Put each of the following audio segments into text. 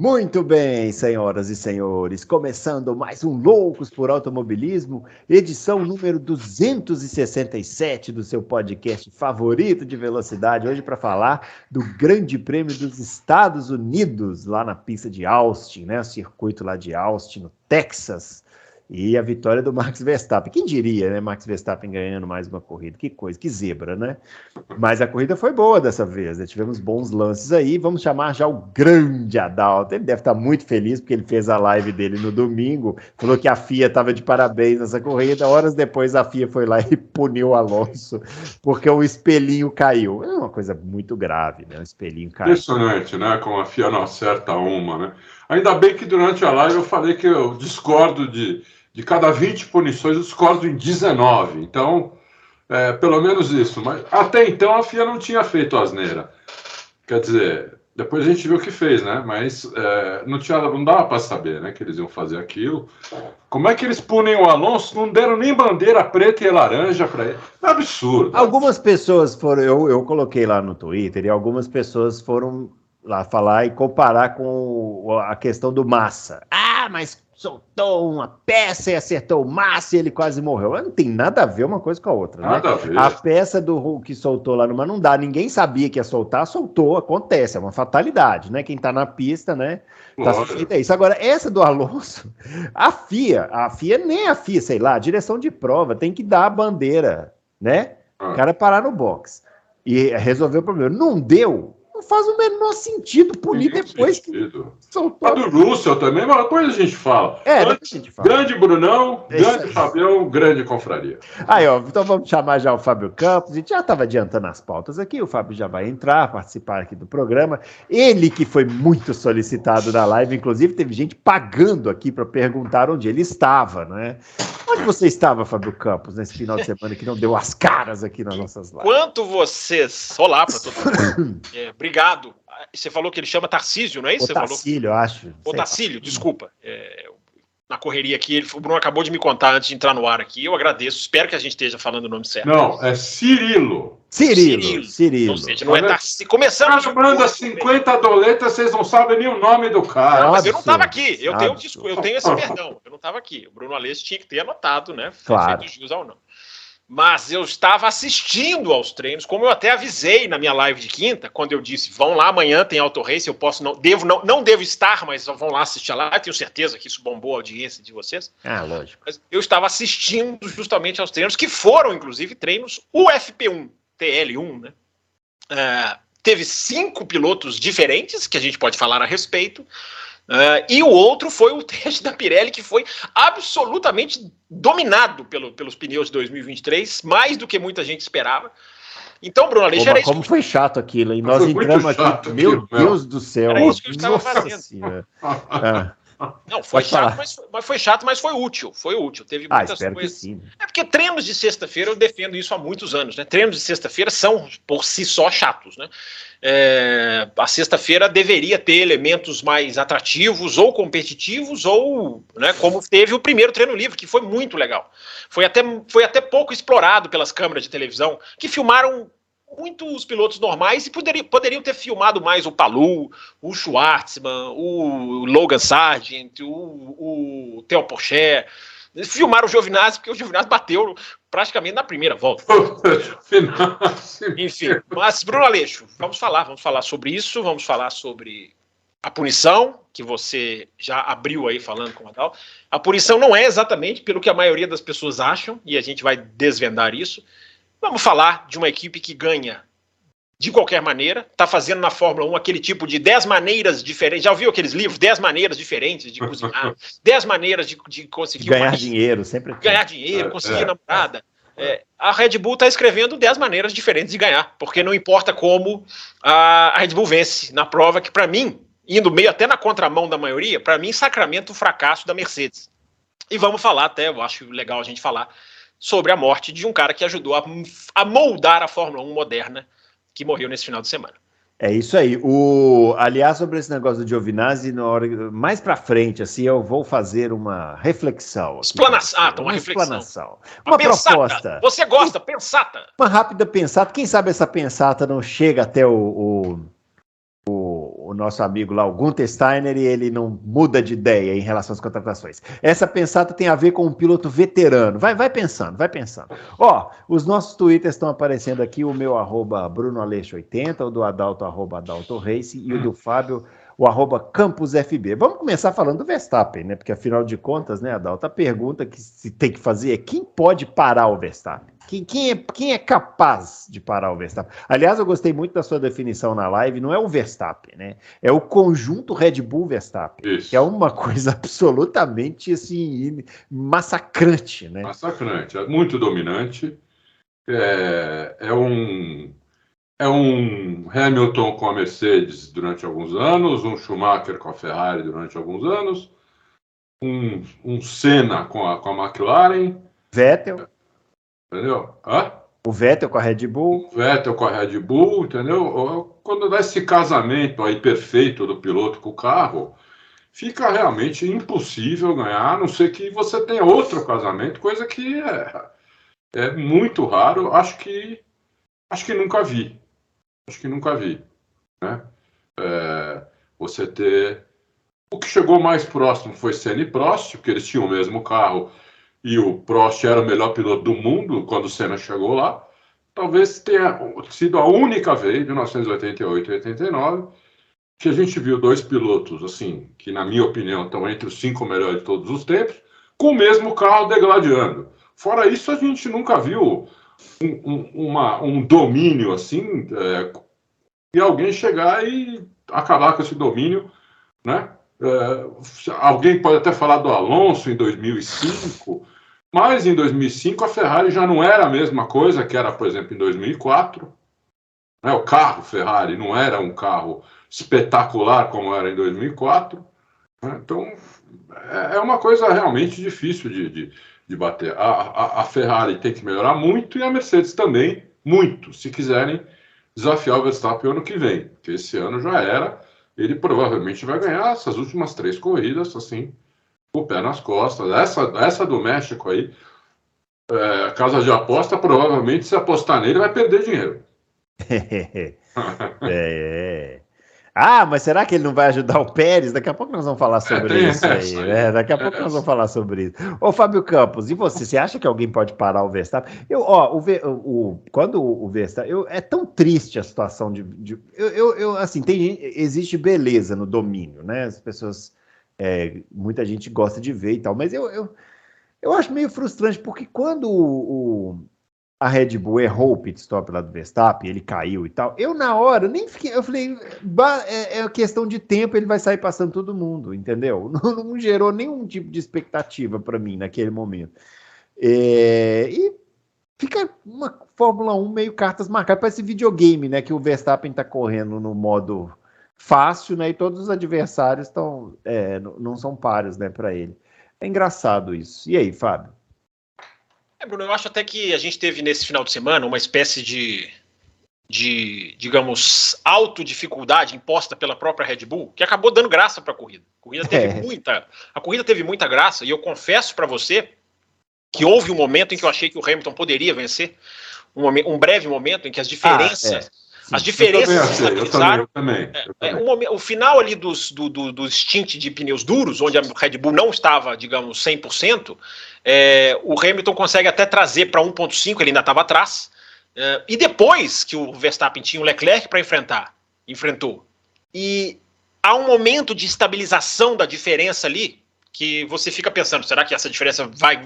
Muito bem, senhoras e senhores, começando mais um Loucos por Automobilismo, edição número 267 do seu podcast favorito de velocidade, hoje para falar do Grande Prêmio dos Estados Unidos, lá na pista de Austin, né? O circuito lá de Austin, no Texas, e a vitória do Max Verstappen. Quem diria, né? Max Verstappen ganhando mais uma corrida, que coisa, que zebra, né? Mas a corrida foi boa dessa vez, né? Tivemos bons lances aí. Vamos chamar já o grande Adalto. Ele deve estar muito feliz porque ele fez a live dele no domingo, falou que a FIA estava de parabéns nessa corrida. Horas depois a FIA foi lá e puniu o Alonso porque o espelhinho caiu. É uma coisa muito grave, né? O espelhinho caiu. Impressionante, né? Como a FIA não acerta uma, né? Ainda bem que durante a live eu falei que eu discordo de cada 20 punições, eu discordo em 19. Então, pelo menos isso. Mas até então a FIA não tinha feito asneira. Quer dizer, depois a gente viu o que fez, né? Mas não dava para saber, né, que eles iam fazer aquilo. Como é que eles punem o Alonso? Não deram nem bandeira preta e laranja para ele. É absurdo. Algumas pessoas foram... Eu coloquei lá no Twitter e algumas pessoas foram lá falar e comparar com a questão do Massa. Ah, mas soltou uma peça e acertou o Massa e ele quase morreu. Não tem nada a ver uma coisa com a outra, nada né? A ver. A peça do Hulk que soltou lá numa não dá, ninguém sabia que ia soltar, soltou, acontece, é uma fatalidade, né? Quem tá na pista, né, tá sujeito a isso. Agora, essa do Alonso, a FIA, nem a FIA, sei lá, a direção de prova tem que dar a bandeira, né? O cara parar no box e resolver o problema. Não deu. Não faz o menor sentido punir depois que soltou. A do Russell também, mas depois a gente fala. Depois a gente fala. Grande Brunão, grande Fabião, grande confraria. Aí, ó, então vamos chamar já o Fábio Campos. A gente já estava adiantando as pautas aqui, o Fábio já vai entrar, participar aqui do programa. Ele que foi muito solicitado na live, inclusive teve gente pagando aqui para perguntar onde ele estava, né? Onde você estava, Fábio Campos, nesse final de semana que não deu as caras aqui nas nossas lives? Enquanto vocês... Olá para todo mundo. Obrigado. Você falou que ele chama Tarcísio, não é isso? Otacílio, eu acho. Otacílio, desculpa. Na correria aqui, o Bruno acabou de me contar antes de entrar no ar aqui. Eu agradeço, espero que a gente esteja falando o nome certo. Não, é Cirilo. Cirilo. Ou seja, não é Tarcísio. Começando. O cara manda 50 doletas, vocês não sabem nem o nome do cara. Mas eu não estava aqui. Eu tenho esse perdão. Eu não estava aqui. O Bruno Aleixo tinha que ter anotado, né? Claro. Feito jus ao não. Mas eu estava assistindo aos treinos, como eu até avisei na minha live de quinta, quando eu disse, vão lá amanhã, tem Auto Race, eu posso, não devo estar, mas vão lá assistir lá, tenho certeza que isso bombou a audiência de vocês. Ah, lógico. Mas eu estava assistindo justamente aos treinos, que foram, inclusive, treinos UFP1, TL1, né? Teve 5 pilotos diferentes, que a gente pode falar a respeito, e o outro foi o teste da Pirelli, que foi absolutamente dominado pelos pneus de 2023, mais do que muita gente esperava. Então, Bruno Aleixo, era isso. Como foi chato aquilo, hein? Nós entramos aqui, meu Deus do céu. Era isso que eu estava fazendo. Não, foi chato, mas foi útil. Foi útil. Teve muitas espero coisas. Que sim. É porque treinos de sexta-feira, eu defendo isso há muitos anos, né? Treinos de sexta-feira são, por si só, chatos, né? A sexta-feira deveria ter elementos mais atrativos ou competitivos, ou, né, como teve o primeiro treino livre, que foi muito legal. Foi até pouco explorado pelas câmeras de televisão, que filmaram muito os pilotos normais e poderiam ter filmado mais o Palou, o Schwartzman, o Logan Sargent, o Theo Porcher. Filmaram o Giovinazzi, porque o Giovinazzi bateu praticamente na primeira volta. Enfim, mas Bruno Aleixo, vamos falar sobre isso, vamos falar sobre a punição, que você já abriu aí falando com o Adal. A punição não é exatamente pelo que a maioria das pessoas acham, e a gente vai desvendar isso. Vamos falar de uma equipe que ganha de qualquer maneira, está fazendo na Fórmula 1 aquele tipo de 10 maneiras diferentes. Já ouviu aqueles livros? 10 maneiras diferentes de cozinhar, 10 maneiras de conseguir ganhar dinheiro, sempre ganhar dinheiro, conseguir namorada. A Red Bull está escrevendo 10 maneiras diferentes de ganhar, porque não importa como a Red Bull vence na prova, que para mim, indo meio até na contramão da maioria, para mim sacramenta o fracasso da Mercedes. E vamos falar até, eu acho legal a gente falar sobre a morte de um cara que ajudou a moldar a Fórmula 1 moderna, que morreu nesse final de semana. É isso aí. Aliás, sobre esse negócio do Giovinazzi, mais para frente, assim, eu vou fazer uma reflexão. Explanação. Uma reflexão. Uma pensata. Proposta. Você gosta, pensata. Uma rápida pensata. Quem sabe essa pensata não chega até o o nosso amigo lá, o Gunther Steiner, e ele não muda de ideia em relação às contratações. Essa pensata tem a ver com um piloto veterano. Vai pensando, vai pensando. Ó, os nossos twitters estão aparecendo aqui, o meu @BrunoAleixo80, o do Adalto, @AdaltoRace, e o do Fábio, o @CampusFB. Vamos começar falando do Verstappen, né? Porque afinal de contas, né, Adalto, a pergunta que se tem que fazer é quem pode parar o Verstappen? Quem é capaz de parar o Verstappen? Aliás, eu gostei muito da sua definição na live, não é o Verstappen, né? É o conjunto Red Bull-Verstappen, que é uma coisa absolutamente, assim, massacrante, né? Massacrante, é muito dominante. É um Hamilton com a Mercedes durante alguns anos, um Schumacher com a Ferrari durante alguns anos, um Senna com a McLaren. Vettel. Entendeu? O Vettel com a Red Bull. O Vettel com a Red Bull, entendeu? Quando dá esse casamento aí perfeito do piloto com o carro, fica realmente impossível ganhar, a não ser que você tenha outro casamento, coisa que é muito raro. Acho que nunca vi. Acho que nunca vi, né? Você ter... O que chegou mais próximo foi Senna e Prost, porque eles tinham o mesmo carro e o Prost era o melhor piloto do mundo quando o Senna chegou lá. Talvez tenha sido a única vez, 1988 e 89, que a gente viu dois pilotos, assim, que na minha opinião estão entre os 5 melhores de todos os tempos, com o mesmo carro degladiando. Fora isso, a gente nunca viu um domínio assim, e alguém chegar e acabar com esse domínio, né? Alguém pode até falar do Alonso em 2005, mas em 2005 a Ferrari já não era a mesma coisa que era, por exemplo, em 2004. Né? O carro Ferrari não era um carro espetacular como era em 2004. Né? Então, é uma coisa realmente difícil de bater. A Ferrari tem que melhorar muito e a Mercedes também, muito, se quiserem desafiar o Verstappen ano que vem, porque esse ano já era. Ele provavelmente vai ganhar essas últimas 3 corridas, assim, com o pé nas costas. Essa do México aí, casa de aposta, provavelmente, se apostar nele, vai perder dinheiro. Ah, mas será que ele não vai ajudar o Pérez? Daqui a pouco nós vamos falar sobre isso aí, né? Daqui a pouco nós vamos falar sobre isso. Ô, Fábio Campos, e você acha que alguém pode parar o Verstappen? Quando o Verstappen... é tão triste a situação assim, existe beleza no domínio, né? As pessoas... muita gente gosta de ver e tal, mas eu acho meio frustrante, porque quando a Red Bull errou o pit stop lá do Verstappen, ele caiu e tal, eu na hora nem fiquei, eu falei, é questão de tempo, ele vai sair passando todo mundo, entendeu? Não gerou nenhum tipo de expectativa para mim naquele momento. E fica uma Fórmula 1 meio cartas marcadas, parece videogame, né, que o Verstappen tá correndo no modo fácil, né, e todos os adversários não são pares, né, para ele. É engraçado isso. E aí, Fábio? Bruno, eu acho até que a gente teve nesse final de semana uma espécie de digamos, autodificuldade imposta pela própria Red Bull, que acabou dando graça para a corrida. A corrida teve muita graça, e eu confesso para você que houve um momento em que eu achei que o Hamilton poderia vencer, um breve momento em que as diferenças se estabilizaram. O final ali do stint de pneus duros, onde a Red Bull não estava, digamos, 100%, o Hamilton consegue até trazer para 1.5, ele ainda estava atrás, e depois que o Verstappen tinha o Leclerc para enfrentou. E há um momento de estabilização da diferença ali, que você fica pensando, será que essa diferença vai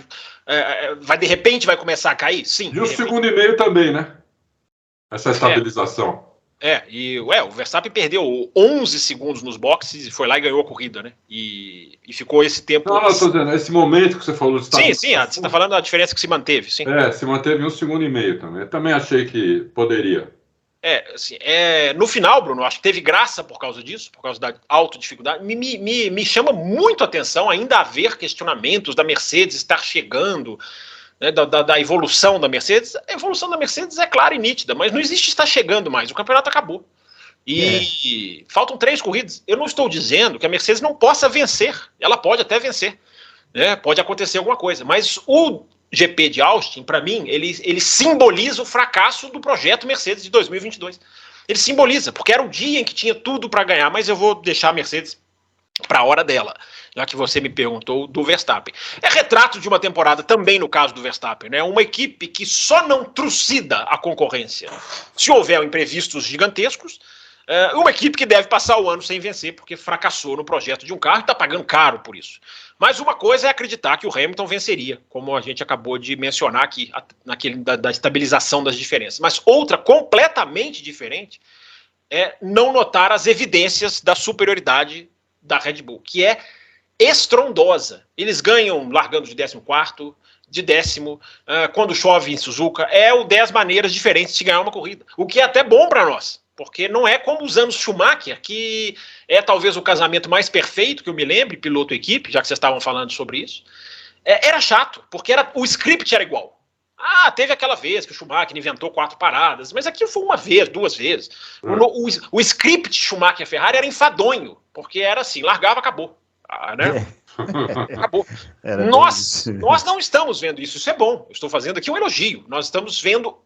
de repente vai começar a cair? Sim. E o segundo e meio também, né? Essa estabilização. O Verstappen perdeu 11 segundos nos boxes e foi lá e ganhou a corrida, né? E ficou esse tempo... Não, estou dizendo, esse momento que você falou... Sim, você está falando da diferença que se manteve, sim. Se manteve 1 segundo e meio também. Eu também achei que poderia. No final, Bruno, acho que teve graça por causa disso, por causa da autodificuldade. Me chama muito a atenção ainda haver questionamentos da Mercedes estar chegando... Né, da evolução da Mercedes. A evolução da Mercedes é clara e nítida, mas não existe estar chegando mais, o campeonato acabou. E faltam 3 corridas. Eu não estou dizendo que a Mercedes não possa vencer, ela pode até vencer, né, pode acontecer alguma coisa, mas o GP de Austin, para mim, ele simboliza o fracasso do projeto Mercedes de 2022. Ele simboliza, porque era o dia em que tinha tudo para ganhar, mas eu vou deixar a Mercedes para a hora dela, já que você me perguntou do Verstappen. É retrato de uma temporada também no caso do Verstappen, né? Uma equipe que só não trucida a concorrência se houver imprevistos gigantescos, uma equipe que deve passar o ano sem vencer porque fracassou no projeto de um carro e está pagando caro por isso. Mas uma coisa é acreditar que o Hamilton venceria, como a gente acabou de mencionar aqui, da estabilização das diferenças. Mas outra completamente diferente é não notar as evidências da superioridade da Red Bull, que é estrondosa. Eles ganham largando de 14º, de 10º, quando chove em Suzuka, o 10 maneiras diferentes de ganhar uma corrida, o que é até bom para nós, porque não é como os anos Schumacher, que é talvez o casamento mais perfeito que eu me lembre, piloto-equipe, já que vocês estavam falando sobre isso. Era chato, porque o script era igual. Teve aquela vez que o Schumacher inventou 4 paradas, mas aqui foi uma vez, 2 vezes. O script Schumacher-Ferrari era enfadonho, porque era assim, largava, acabou. Né? Acabou. Nós não estamos vendo isso, isso é bom. Eu estou fazendo aqui um elogio. Nós estamos vendo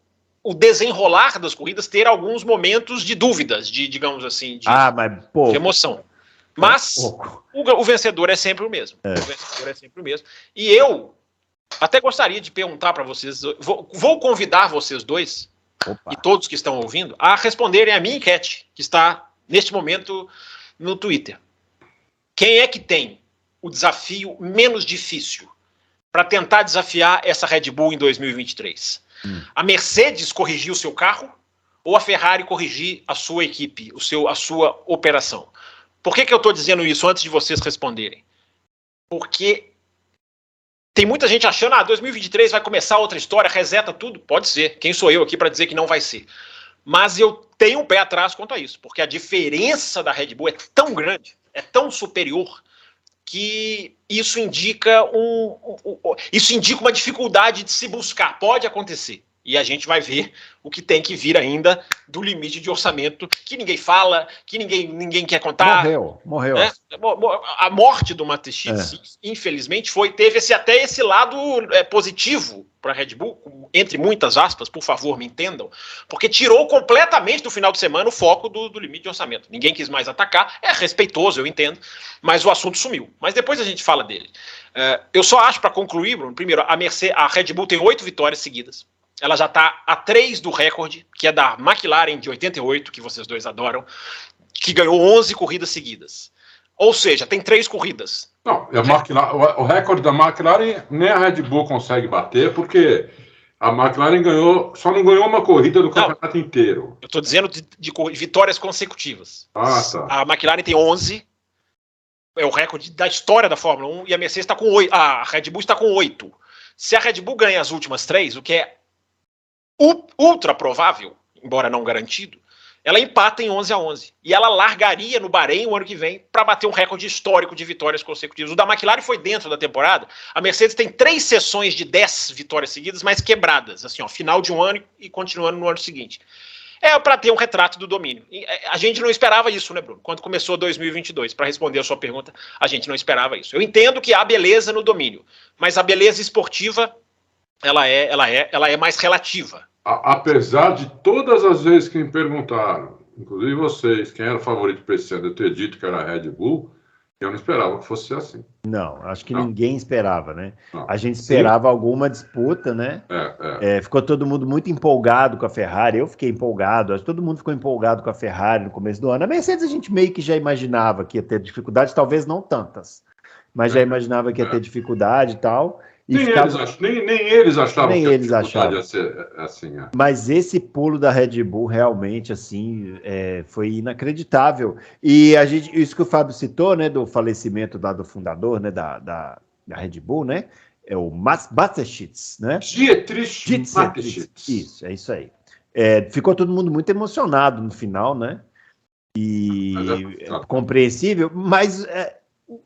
o desenrolar das corridas ter alguns momentos de dúvidas, digamos assim, de emoção. Mas o vencedor é sempre o mesmo. O vencedor é sempre o mesmo. E eu até gostaria de perguntar para vocês, vou convidar vocês dois, e todos que estão ouvindo, a responderem a minha enquete, que está neste momento no Twitter. Quem é que tem o desafio menos difícil para tentar desafiar essa Red Bull em 2023? A Mercedes corrigir o seu carro ou a Ferrari corrigir a sua equipe, a sua operação? Por que eu estou dizendo isso antes de vocês responderem? Porque tem muita gente achando, 2023 vai começar outra história, reseta tudo. Pode ser. Quem sou eu aqui para dizer que não vai ser? Mas eu tenho um pé atrás quanto a isso, porque a diferença da Red Bull é tão grande, é tão superior, que isso indica uma dificuldade de se buscar. Pode acontecer. E a gente vai ver o que tem que vir ainda do limite de orçamento, que ninguém fala, que ninguém quer contar. Morreu. Né? A morte do Mateschitz, infelizmente, teve esse lado positivo para a Red Bull, entre muitas aspas, por favor, me entendam, porque tirou completamente do final de semana o foco do limite de orçamento. Ninguém quis mais atacar, é respeitoso, eu entendo, mas o assunto sumiu. Mas depois a gente fala dele. Eu só acho, para concluir, Bruno, primeiro, a Red Bull tem 8 vitórias seguidas. Ela já está a 3 do recorde, que é da McLaren de 88, que vocês dois adoram, que ganhou 11 corridas seguidas. Ou seja, tem 3 corridas. Não, o recorde da McLaren nem a Red Bull consegue bater, porque a McLaren só não ganhou uma corrida do campeonato inteiro. Eu estou dizendo de vitórias consecutivas. Tá. A McLaren tem 11, é o recorde da história da Fórmula 1, e a Mercedes está com 8. A Red Bull está com 8. Se a Red Bull ganha as últimas 3, o que é ultra provável, embora não garantido, ela empata em 11-11. E ela largaria no Bahrein o ano que vem para bater um recorde histórico de vitórias consecutivas. O da McLaren foi dentro da temporada. A Mercedes tem 3 sessões de 10 vitórias seguidas, mas quebradas, assim, final de um ano e continuando no ano seguinte. Para ter um retrato do domínio. E a gente não esperava isso, né, Bruno? Quando começou 2022, para responder a sua pergunta, a gente não esperava isso. Eu entendo que há beleza no domínio, mas a beleza esportiva, ela é mais relativa. Apesar de todas as vezes que me perguntaram, inclusive vocês, quem era o favorito para esse ano, eu ter dito que era a Red Bull, eu não esperava que fosse assim. Não, acho que ninguém esperava, né? Não. A gente esperava alguma disputa, né? Ficou todo mundo muito empolgado com a Ferrari, eu fiquei empolgado, acho que todo mundo ficou empolgado com a Ferrari no começo do ano. A Mercedes a gente meio que já imaginava que ia ter dificuldades, talvez não tantas, mas já imaginava que ia ter dificuldade e tal. Nem eles achavam que a dificuldade ia ser assim. Mas esse pulo da Red Bull realmente assim, foi inacreditável. E isso que o Fábio citou, né, do falecimento do fundador, né, da Red Bull, né, é o Mateschitz, né? Dietrich Mateschitz. Isso aí. Ficou todo mundo muito emocionado no final, né? E compreensível, mas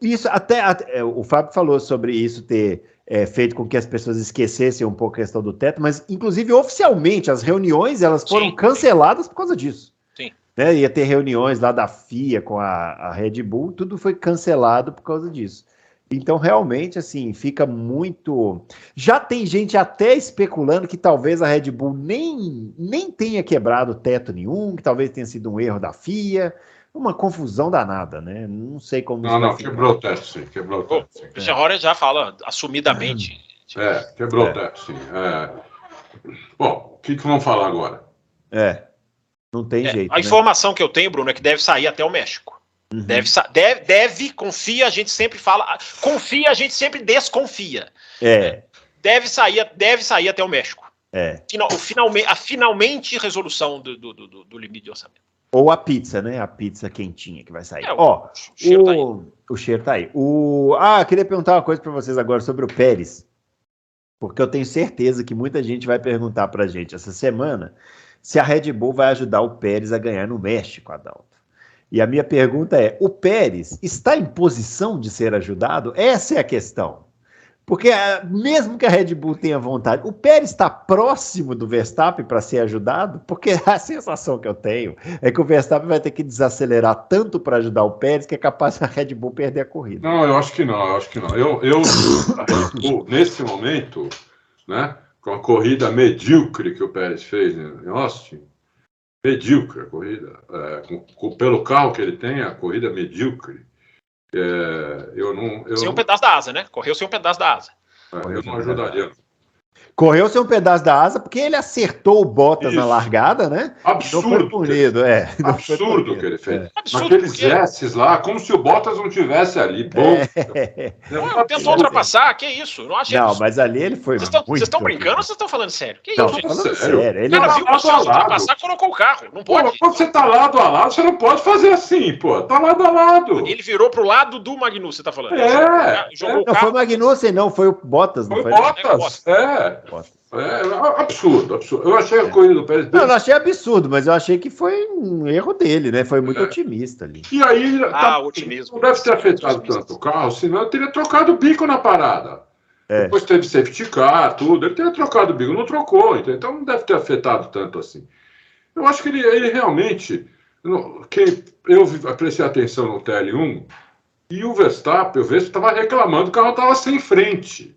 isso até o Fábio falou sobre isso ter feito com que as pessoas esquecessem um pouco a questão do teto, mas inclusive oficialmente as reuniões elas foram canceladas por causa disso. Sim. Né? Ia ter reuniões lá da FIA com a Red Bull, tudo foi cancelado por causa disso. Então, realmente, assim, fica muito... Já tem gente até especulando que talvez a Red Bull nem tenha quebrado teto nenhum, que talvez tenha sido um erro da FIA. Uma confusão danada, né? Não sei como isso vai ficar. Quebrou o teto, sim. Quebrou o teto, sim. O Christian Horner já fala assumidamente. Quebrou o teto, sim. Bom, o que vamos falar agora? Não tem jeito, a informação que eu tenho, Bruno, é que deve sair até o México. Uhum. Confia, a gente sempre fala, confia, a gente sempre desconfia. Deve sair até o México. Finalmente resolução do limite de orçamento. Ou a pizza, né? A pizza quentinha que vai sair. O cheiro tá aí. O cheiro tá aí. Queria perguntar uma coisa para vocês agora sobre o Pérez. Porque eu tenho certeza que muita gente vai perguntar pra gente essa semana se a Red Bull vai ajudar o Pérez a ganhar no México, Adalto. E a minha pergunta é, o Pérez está em posição de ser ajudado? Essa é a questão. Porque mesmo que a Red Bull tenha vontade, o Pérez está próximo do Verstappen para ser ajudado? Porque a sensação que eu tenho é que o Verstappen vai ter que desacelerar tanto para ajudar o Pérez que é capaz a Red Bull perder a corrida. Não, eu acho que não. A Red Bull, nesse momento, né, com a corrida medíocre que o Pérez fez em Austin, medíocre a corrida, pelo carro que ele tem, a corrida medíocre. Sem um pedaço da asa, né? Correu sem um pedaço da asa. Eu não ajudaria. Correu sem um pedaço da asa porque ele acertou o Bottas na largada, né? Absurdo. Absurdo que ele fez. Naqueles S's lá, como se o Bottas não tivesse ali. Tentou ultrapassar, que isso? Não, mas ali ele foi Vocês estão brincando ou vocês estão falando sério? Que não, isso? Falando sério. Ele viu o Bottas ultrapassar, colocou o carro. Não pode. Quando você tá lado a lado, você não pode fazer assim, pô. Tá lado a lado. Ele virou pro lado do Magnussen, você tá falando. Jogou o carro. Não foi o Magnussen, não. Foi o Bottas. Foi o Bottas. Absurdo. Eu achei a corrida do Pérez... Eu não achei absurdo, mas eu achei que foi um erro dele, né? Foi muito otimista ali. E aí... otimismo. Não deve ter afetado tanto o carro, senão ele teria trocado o bico na parada. Depois teve safety car, tudo. Ele teria trocado o bico, não trocou. Então não deve ter afetado tanto assim. Eu acho que ele realmente... Eu prestei atenção no TL1 e o Verstappen estava reclamando que o carro estava sem frente.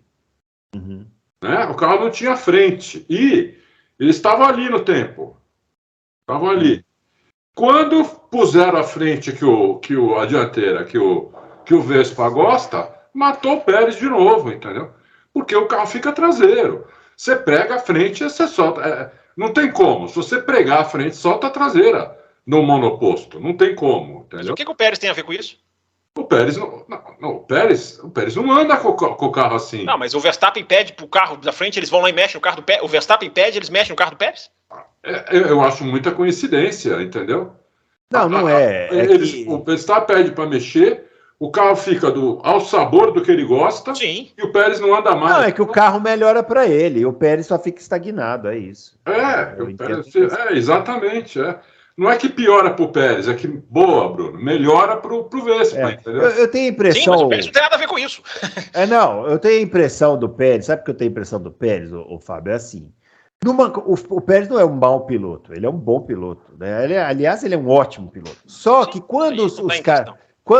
Uhum. Né? O carro não tinha frente. E ele estava ali no tempo. Estava ali. Quando puseram a frente a dianteira que o Vespa gosta, matou o Pérez de novo, entendeu? Porque o carro fica traseiro. Você prega a frente e você solta. Não tem como. Se você pregar a frente, solta a traseira no monoposto. Não tem como, entendeu? Mas o que o Pérez tem a ver com isso? O Pérez o Pérez não anda com o carro assim. Não, mas o Verstappen pede pro carro da frente, eles vão lá e mexem no carro do Pérez. O Verstappen pede, eles mexem no carro do Pérez? Eu acho muita coincidência, entendeu? Não é. O Verstappen pede para mexer, o carro fica ao sabor do que ele gosta. Sim. E o Pérez não anda mais. Não, é que o carro melhora para ele, e o Pérez só fica estagnado, é isso. Exatamente. Não é que piora pro Pérez, é que, boa, Bruno, melhora pro Vespa, entendeu? Eu tenho a impressão... Sim, mas o Pérez não tem nada a ver com isso. Eu tenho a impressão do Pérez, sabe por que eu tenho a impressão do Pérez, o Fábio? É assim, o Pérez não é um mau piloto, ele é um bom piloto, né? Aliás, ele é um ótimo piloto. Só que quando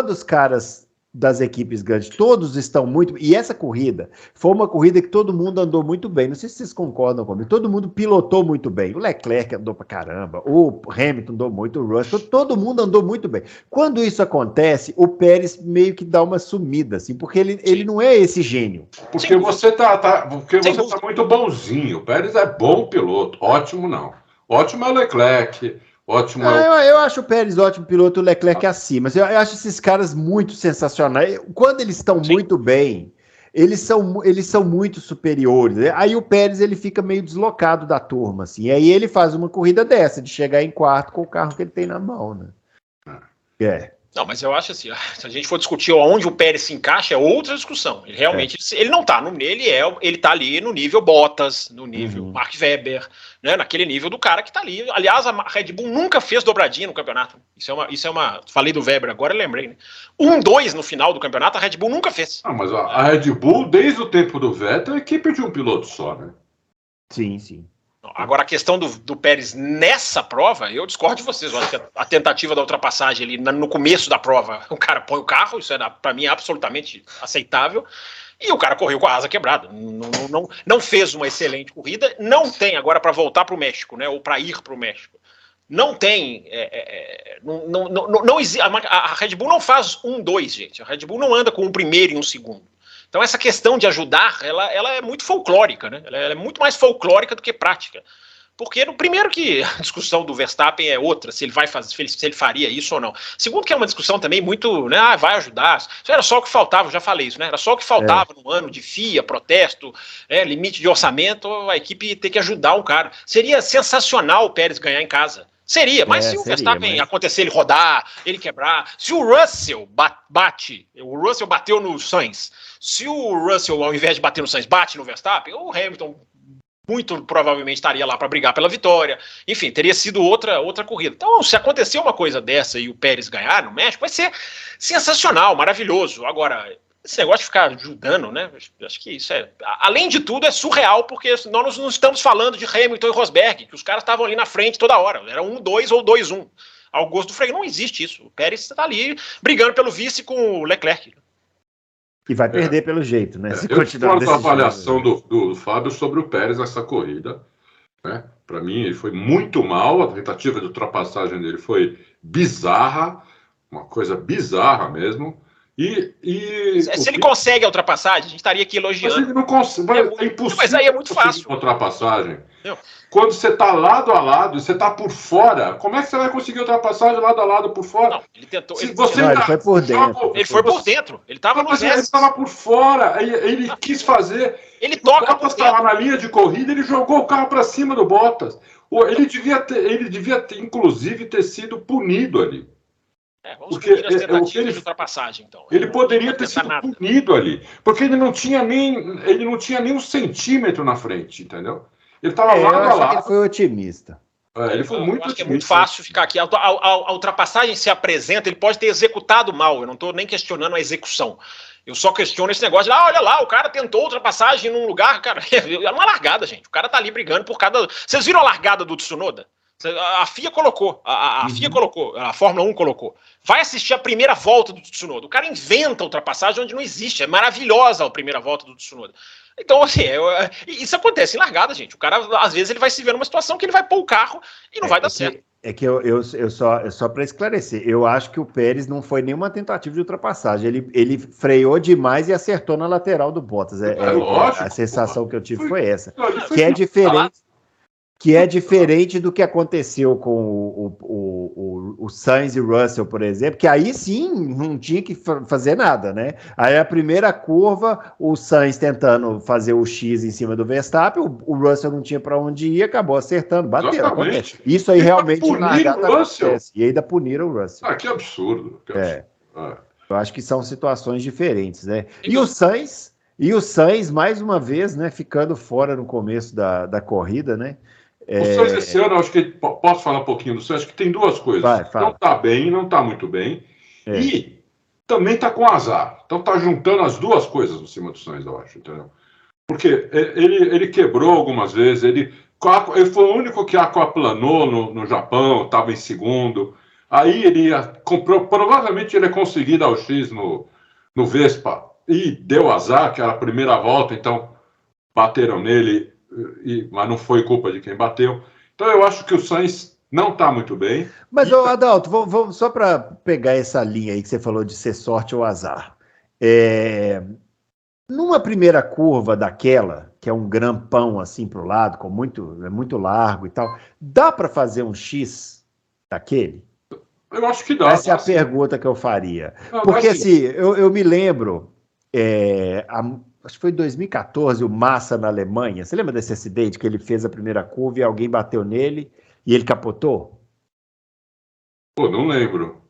os caras das equipes grandes, todos estão muito... E essa corrida foi uma corrida que todo mundo andou muito bem. Não sei se vocês concordam comigo. Todo mundo pilotou muito bem. O Leclerc andou pra caramba, o Hamilton andou muito, o Russell, todo mundo andou muito bem. Quando isso acontece, o Pérez meio que dá uma sumida, assim, porque ele não é esse gênio. Porque você tá muito bonzinho. O Pérez é bom piloto. Ótimo, não. Ótimo é o Leclerc... Ótimo. Eu acho o Pérez ótimo piloto, o Leclerc acima. Eu acho esses caras muito sensacionais. Quando eles estão muito bem, eles são muito superiores. Aí o Pérez ele fica meio deslocado da turma, assim. E aí ele faz uma corrida dessa, de chegar em quarto com o carro que ele tem na mão, né? Não, mas eu acho assim, se a gente for discutir onde o Pérez se encaixa, é outra discussão. Ele realmente, ele não tá ele tá ali no nível Bottas, no nível Mark Webber, né, naquele nível do cara que tá ali. Aliás, a Red Bull nunca fez dobradinha no campeonato. Isso é uma falei do Webber agora, eu lembrei, né? 1-2 no final do campeonato, a Red Bull nunca fez. Mas a Red Bull, desde o tempo do Vettel, é equipe de um piloto só, né? Sim. Agora, a questão do Pérez nessa prova, eu discordo de vocês. Eu acho que a tentativa da ultrapassagem ali no começo da prova, o cara põe o carro, isso para mim é absolutamente aceitável, e o cara correu com a asa quebrada. Não fez uma excelente corrida, não tem agora para voltar para o México, né, ou para ir para o México. Não tem. A Red Bull não faz 1-2, gente. A Red Bull não anda com um primeiro e um segundo. Então, essa questão de ajudar, ela é muito folclórica, né? Ela é muito mais folclórica do que prática. Porque, no primeiro, que a discussão do Verstappen é outra, se ele faria isso ou não. Segundo, que é uma discussão também muito, né? Vai ajudar. Isso era só o que faltava, eu já falei isso, né? Era só o que faltava no ano de FIA, protesto, limite de orçamento, a equipe ter que ajudar um cara. Seria sensacional o Pérez ganhar em casa. Seria, mas se o Verstappen acontecer, ele rodar, ele quebrar, se o Russell o Russell bateu no Sainz, se o Russell, ao invés de bater no Sainz, bate no Verstappen, o Hamilton muito provavelmente estaria lá para brigar pela vitória, enfim, teria sido outra corrida. Então, se acontecer uma coisa dessa e o Pérez ganhar no México, vai ser sensacional, maravilhoso. Agora, esse negócio de ficar ajudando, né? Acho que isso além de tudo, é surreal, porque nós não estamos falando de Hamilton e Rosberg, que os caras estavam ali na frente toda hora. Era 1-2 ou 2-1. Ao gosto do freio, não existe isso. O Pérez está ali brigando pelo vice com o Leclerc. E vai perder pelo jeito, né? Eu discordo da avaliação do Fábio sobre o Pérez nessa corrida. Né? Para mim, ele foi muito mal. A tentativa de ultrapassagem dele foi bizarra, uma coisa bizarra mesmo. Se ele consegue a ultrapassagem, a gente estaria aqui elogiando. Mas ele não consegue. É impossível. Mas aí é muito fácil. Ultrapassagem. Quando você está lado a lado, você está por fora, como é que você vai conseguir ultrapassagem lado a lado por fora? Não, ele tentou. Ele foi por dentro. Ele foi por dentro. Ele estava no Ele estava por fora. Ele quis fazer. Ele toca. O Bottas estava na linha de corrida, ele jogou o carro para cima do Bottas. Ele devia ter, inclusive, ter sido punido ali. Vamos punir as tentativas de ultrapassagem, então. Ele poderia ter sido punido ali, porque ele não tinha nem 1 centímetro na frente, entendeu? Ele estava lado a lado. Ele foi otimista. Ele foi muito otimista. É muito fácil ficar aqui. A ultrapassagem se apresenta, ele pode ter executado mal. Eu não estou nem questionando a execução. Eu só questiono esse negócio de, olha lá, o cara tentou ultrapassagem num lugar, cara, é uma largada, gente. O cara tá ali brigando por cada... Vocês viram a largada do Tsunoda? A FIA colocou, a FIA colocou, a Fórmula 1 colocou. Vai assistir a primeira volta do Tsunoda. O cara inventa a ultrapassagem onde não existe. É maravilhosa a primeira volta do Tsunoda. Então, assim, isso acontece em largada, gente. O cara, às vezes, ele vai se ver numa situação que ele vai pôr o carro e não vai dar certo. É que eu só para esclarecer, eu acho que o Pérez não foi nenhuma tentativa de ultrapassagem. Ele freou demais e acertou na lateral do Bottas. Lógico, a sensação que eu tive foi essa. Que é diferente. Que é diferente do que aconteceu com o Sainz e o Russell, por exemplo, que aí sim não tinha que fazer nada, né? Aí a primeira curva, o Sainz tentando fazer o X em cima do Verstappen, o Russell não tinha para onde ir, acabou acertando, bateu. Acontece. Isso aí realmente acontece. E ainda puniram o Russell. Que absurdo. Eu acho que são situações diferentes, né? E o Sainz, mais uma vez, né, ficando fora no começo da corrida, né? O Sainz esse ano, acho que posso falar um pouquinho do Sainz, acho que tem duas coisas. Não está bem, não está muito bem, e também está com azar. Então está juntando as duas coisas em cima do Sainz, eu acho, entendeu? Porque ele quebrou algumas vezes, ele foi o único que aquaplanou no Japão, estava em segundo. Aí provavelmente ele ia conseguir dar o X no Vespa, e deu azar, que era a primeira volta, então bateram nele, mas não foi culpa de quem bateu. Então eu acho que o Sainz não está muito bem. Mas, Adalto, vamos só para pegar essa linha aí que você falou de ser sorte ou azar. Numa primeira curva daquela, que é um grampão assim para o lado, é muito largo e tal, dá para fazer um X daquele? Eu acho que dá. Essa é a pergunta que eu faria. Porque assim, eu me lembro... acho que foi em 2014, o Massa na Alemanha. Você lembra desse acidente que ele fez a primeira curva e alguém bateu nele e ele capotou? Não lembro.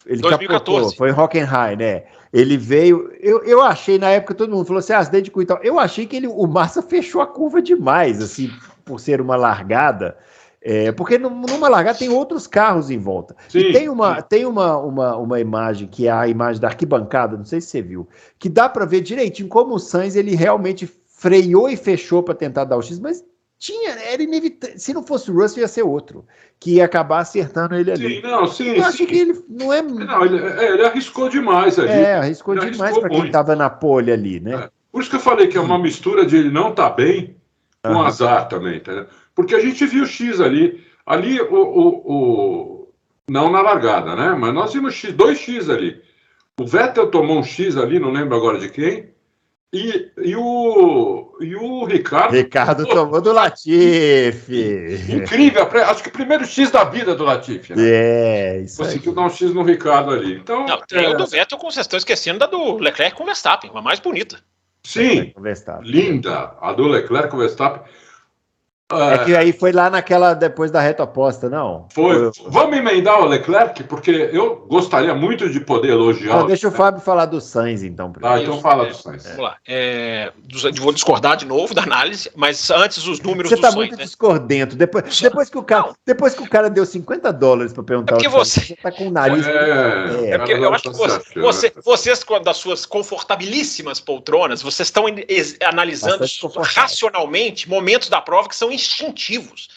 Ele 2014. Capotou, foi em Hockenheim, né? Ele veio... Eu achei, na época, todo mundo falou assim, acidente de curva e tal. Eu achei que o Massa fechou a curva demais, assim, por ser uma largada. Porque numa largada tem outros carros em volta. Sim, e tem uma imagem, que é a imagem da arquibancada, não sei se você viu, que dá para ver direitinho como o Sainz ele realmente freou e fechou para tentar dar o X, mas era inevitável. Se não fosse o Russell, ia ser outro, que ia acabar acertando ele ali. Eu acho que ele não é... Não, ele arriscou demais ali. Arriscou demais para quem estava na pole ali, né? Por isso que eu falei que é uma mistura de ele não tá bem com azar também, entendeu? Porque a gente viu o X ali. Ali, não na largada, né? Mas nós vimos dois X ali. O Vettel tomou um X ali, não lembro agora de quem. E o Ricardo... Ricardo tomou do Latifi. Incrível, acho que o primeiro X da vida do Latifi, né? Isso conseguiu dar um X no Ricardo ali. Então, tem o do Vettel, como vocês estão esquecendo, da do Leclerc com o Verstappen, a mais bonita. Sim, linda. A do Leclerc com o Verstappen. É que aí foi lá depois da reta oposta, não? Foi. Vamos emendar o Leclerc, porque eu gostaria muito de poder elogiar. Deixa o Fábio falar do Sainz, então. Então fala do Sainz. Vamos lá. Vou discordar de novo da análise, mas antes os números do Sainz. Você está muito discordento. Depois que o cara deu $50 para perguntar. Porque você está com o nariz. Porque eu acho que vocês, das suas confortabilíssimas poltronas, vocês estão analisando racionalmente momentos da prova que são instintivos.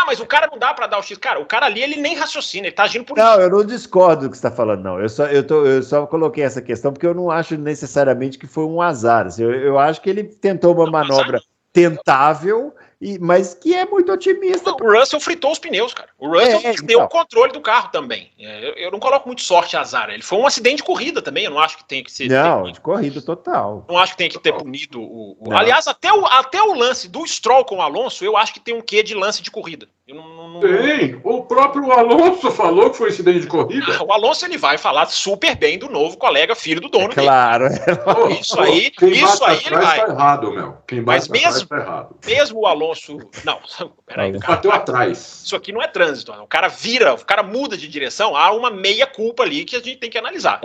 Mas o cara não dá para dar o X. Cara, o cara ali, ele nem raciocina, ele tá agindo por isso. Não, eu não discordo do que você está falando, não. Eu só coloquei essa questão porque eu não acho necessariamente que foi um azar. Assim, eu acho que ele tentou uma manobra tentável, mas que é muito otimista. O Russell fritou os pneus, cara. O Russell deu o controle do carro também. Eu não coloco muito sorte e azar. Ele foi um acidente de corrida também. Eu não acho que tem que ser. Não, de corrida total. Não acho que tem que ter punido Aliás, até o lance do Stroll com o Alonso, eu acho que tem um quê de lance de corrida. Tem. O próprio Alonso falou que foi incidente de corrida. O Alonso, ele vai falar super bem do novo colega, filho do dono dele. Claro. Isso aí ele vai. Tá errado, meu. Mas mesmo, tá errado. Mesmo o Alonso... Não, peraí. Bateu atrás. Isso aqui não é trânsito. O cara muda de direção, há uma meia culpa ali que a gente tem que analisar.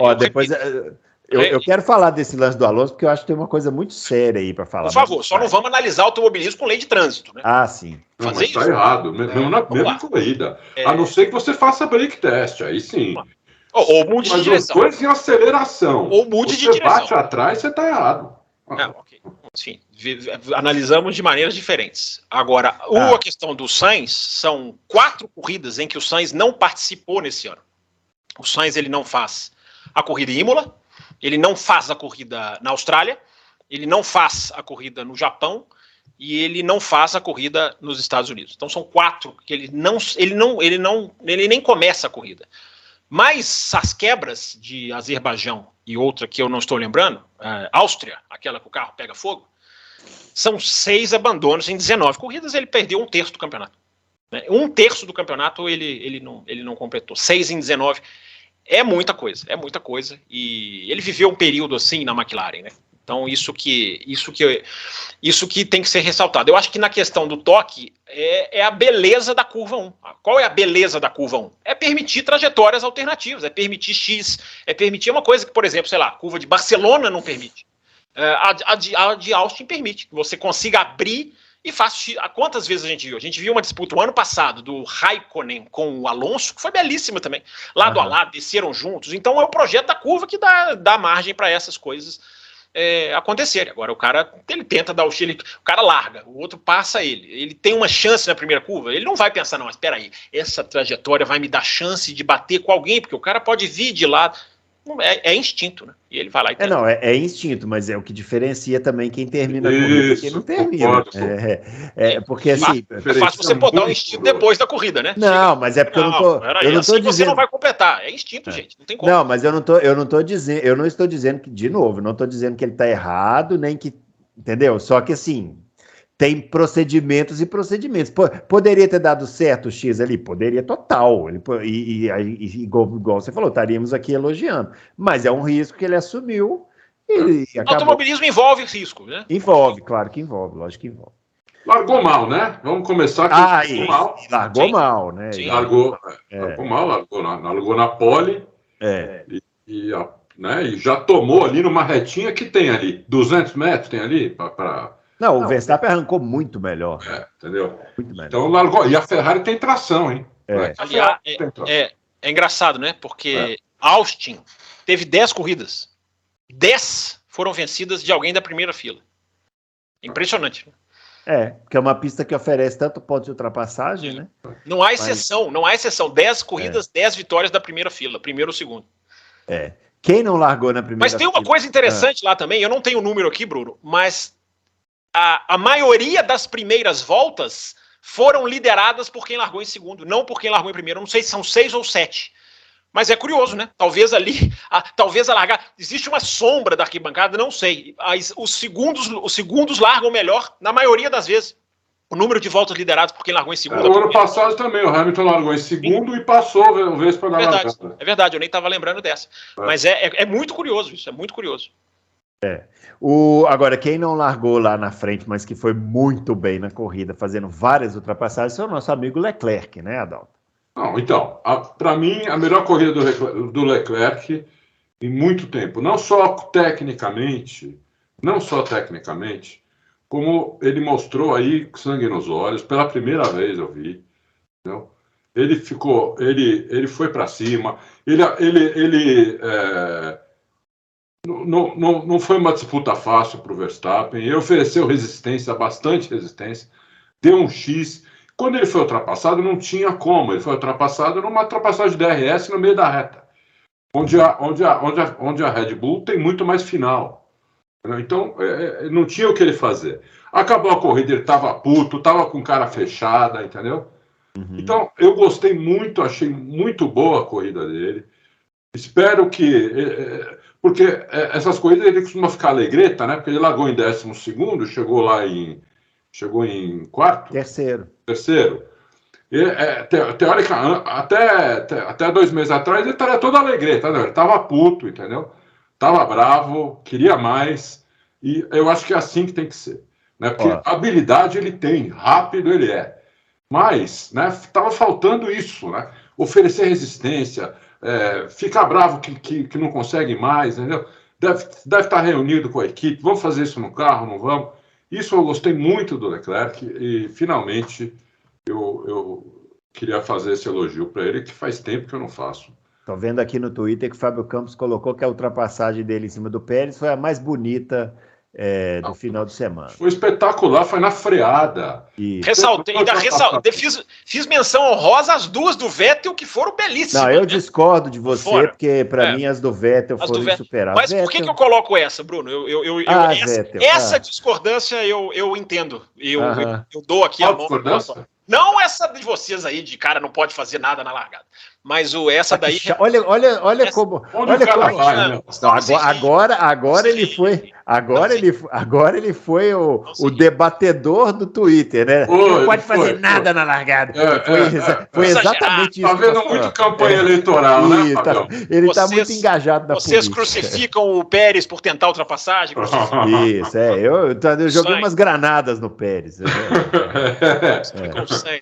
Eu quero falar desse lance do Alonso, porque eu acho que tem uma coisa muito séria aí para falar. Por favor, só não vamos analisar automobilismo com lei de trânsito, né? Sim. Não, mas tá errado, mesmo na mesma corrida. A não ser que você faça break test, aí sim. Ou mude de direção. Mas coisa em aceleração. Ou mude de direção. Você bate atrás, você tá errado. Ok. Enfim, analisamos de maneiras diferentes. Agora, a questão do Sainz, são 4 corridas em que o Sainz não participou nesse ano. O Sainz, ele não faz a corrida em Imola, ele não faz a corrida na Austrália, ele não faz a corrida no Japão e ele não faz a corrida nos Estados Unidos. Então são 4 que ele nem começa a corrida. Mas as quebras de Azerbaijão e outra que eu não estou lembrando, Áustria, aquela que o carro pega fogo, são 6 abandonos em 19 corridas, ele perdeu 1/3 do campeonato. 1/3 do campeonato ele não completou. 6 em 19 é muita coisa. E ele viveu um período assim na McLaren, né? Então isso que tem que ser ressaltado. Eu acho que na questão do toque é a beleza da curva 1. Qual é a beleza da curva 1? É permitir trajetórias alternativas, é permitir X, é permitir uma coisa que, por exemplo, sei lá, a curva de Barcelona não permite. A de Austin permite que você consiga abrir e faça X. Quantas vezes a gente viu? A gente viu uma disputa o ano passado do Raikkonen com o Alonso, que foi belíssima também. Lado a lado, desceram juntos. Então é o projeto da curva que dá margem para essas coisas acontecerem. Agora o cara, ele tenta dar o X, o cara larga, o outro passa ele tem uma chance na primeira curva, ele não vai pensar, não, mas espera aí, essa trajetória vai me dar chance de bater com alguém, porque o cara pode vir de lado. É instinto, né? E ele vai lá e tenta. É instinto, mas é o que diferencia também quem termina a corrida e quem não termina. Porque assim... É fácil você botar o instinto depois da corrida, né? Não, mas é porque eu não tô dizendo... Você não vai completar, é instinto, gente, não tem como. Não, mas eu não estou dizendo que, de novo, não estou dizendo que ele está errado, nem que... Entendeu? Só que assim... Tem procedimentos e procedimentos. Poderia ter dado certo o X ali? Poderia, total. Igual você falou, estaríamos aqui elogiando. Mas é um risco que ele assumiu. O automobilismo envolve risco, né? Envolve, claro que envolve, lógico que envolve. Largou mal, né? Vamos começar aqui. Largou mal, né? Largou mal, largou na pole. E já tomou ali numa retinha que tem ali. 200 metros tem ali para... Não, o Verstappen arrancou muito melhor. Entendeu? Muito melhor. Então largou. E a Ferrari tem tração, hein? Aliás, é engraçado, né? Porque Austin teve 10 corridas. 10 foram vencidas de alguém da primeira fila. Impressionante. Porque é uma pista que oferece tanto ponto de ultrapassagem, né? Não há exceção, não há exceção. 10 corridas, 10 vitórias da primeira fila, primeiro ou segundo. Quem não largou na primeira Mas tem uma coisa interessante lá também, eu não tenho o número aqui, Bruno, mas a maioria das primeiras voltas foram lideradas por quem largou em segundo, não por quem largou em primeiro. Eu não sei se são 6 ou 7. Mas é curioso, né? Talvez ali, talvez a largada... Existe uma sombra da arquibancada, não sei. Os segundos largam melhor, na maioria das vezes. O número de voltas lideradas por quem largou em segundo. O ano passado também, o Hamilton largou em segundo e passou o vez para dar largada. É verdade, eu nem estava lembrando dessa. Mas é muito curioso isso, é muito curioso. Agora, quem não largou lá na frente, mas que foi muito bem na corrida, fazendo várias ultrapassagens, é o nosso amigo Leclerc, né, Adalto? Não, então, para mim, a melhor corrida do Leclerc em muito tempo, não só tecnicamente, como ele mostrou aí sangue nos olhos, pela primeira vez eu vi, entendeu? Ele foi para cima, não foi uma disputa fácil para o Verstappen, ele ofereceu resistência, bastante resistência, deu um X. Quando ele foi ultrapassado, não tinha como. Ele foi ultrapassado numa ultrapassagem de DRS no meio da reta, onde a Red Bull tem muito mais final. Então, não tinha o que ele fazer. Acabou a corrida, ele estava puto, estava com cara fechada, entendeu? Uhum. Então, eu gostei muito, achei muito boa a corrida dele. Espero que... porque essas corridas ele costuma ficar alegreta, né? Porque ele largou em 12º, chegou em quarto? Terceiro. Teoricamente, até 2 meses atrás, ele estaria todo alegreta, né? Ele estava puto, entendeu? Estava bravo, queria mais. E eu acho que é assim que tem que ser. Né? Porque habilidade ele tem, rápido ele é. Mas, né, estava faltando isso, né? Oferecer resistência, ficar bravo que não consegue mais, entendeu? Deve estar reunido com a equipe, vamos fazer isso no carro, não vamos? Isso eu gostei muito do Leclerc e, finalmente, eu queria fazer esse elogio para ele, que faz tempo que eu não faço. Estou vendo aqui no Twitter que o Fábio Campos colocou que a ultrapassagem dele em cima do Pérez foi a mais bonita do final de semana. Foi espetacular, foi na freada. Ressaltei, fiz menção honrosa às duas do Vettel, que foram belíssimas. Não, eu discordo de você, porque para mim as do Vettel foram insuperáveis. Mas por que eu coloco essa, Bruno? Essa discordância eu entendo. Eu dou aqui a mão. Não essa de vocês aí, de cara não pode fazer nada na largada. Mas essa daí... Olha como... Agora ele foi... Agora ele foi o debatedor do Twitter, né? Não pode fazer nada na largada. Foi exatamente isso. Tá vendo muito campanha eleitoral, né? Ele está muito engajado na política. Vocês crucificam o Pérez por tentar ultrapassagem? Isso, eu joguei umas granadas no Pérez.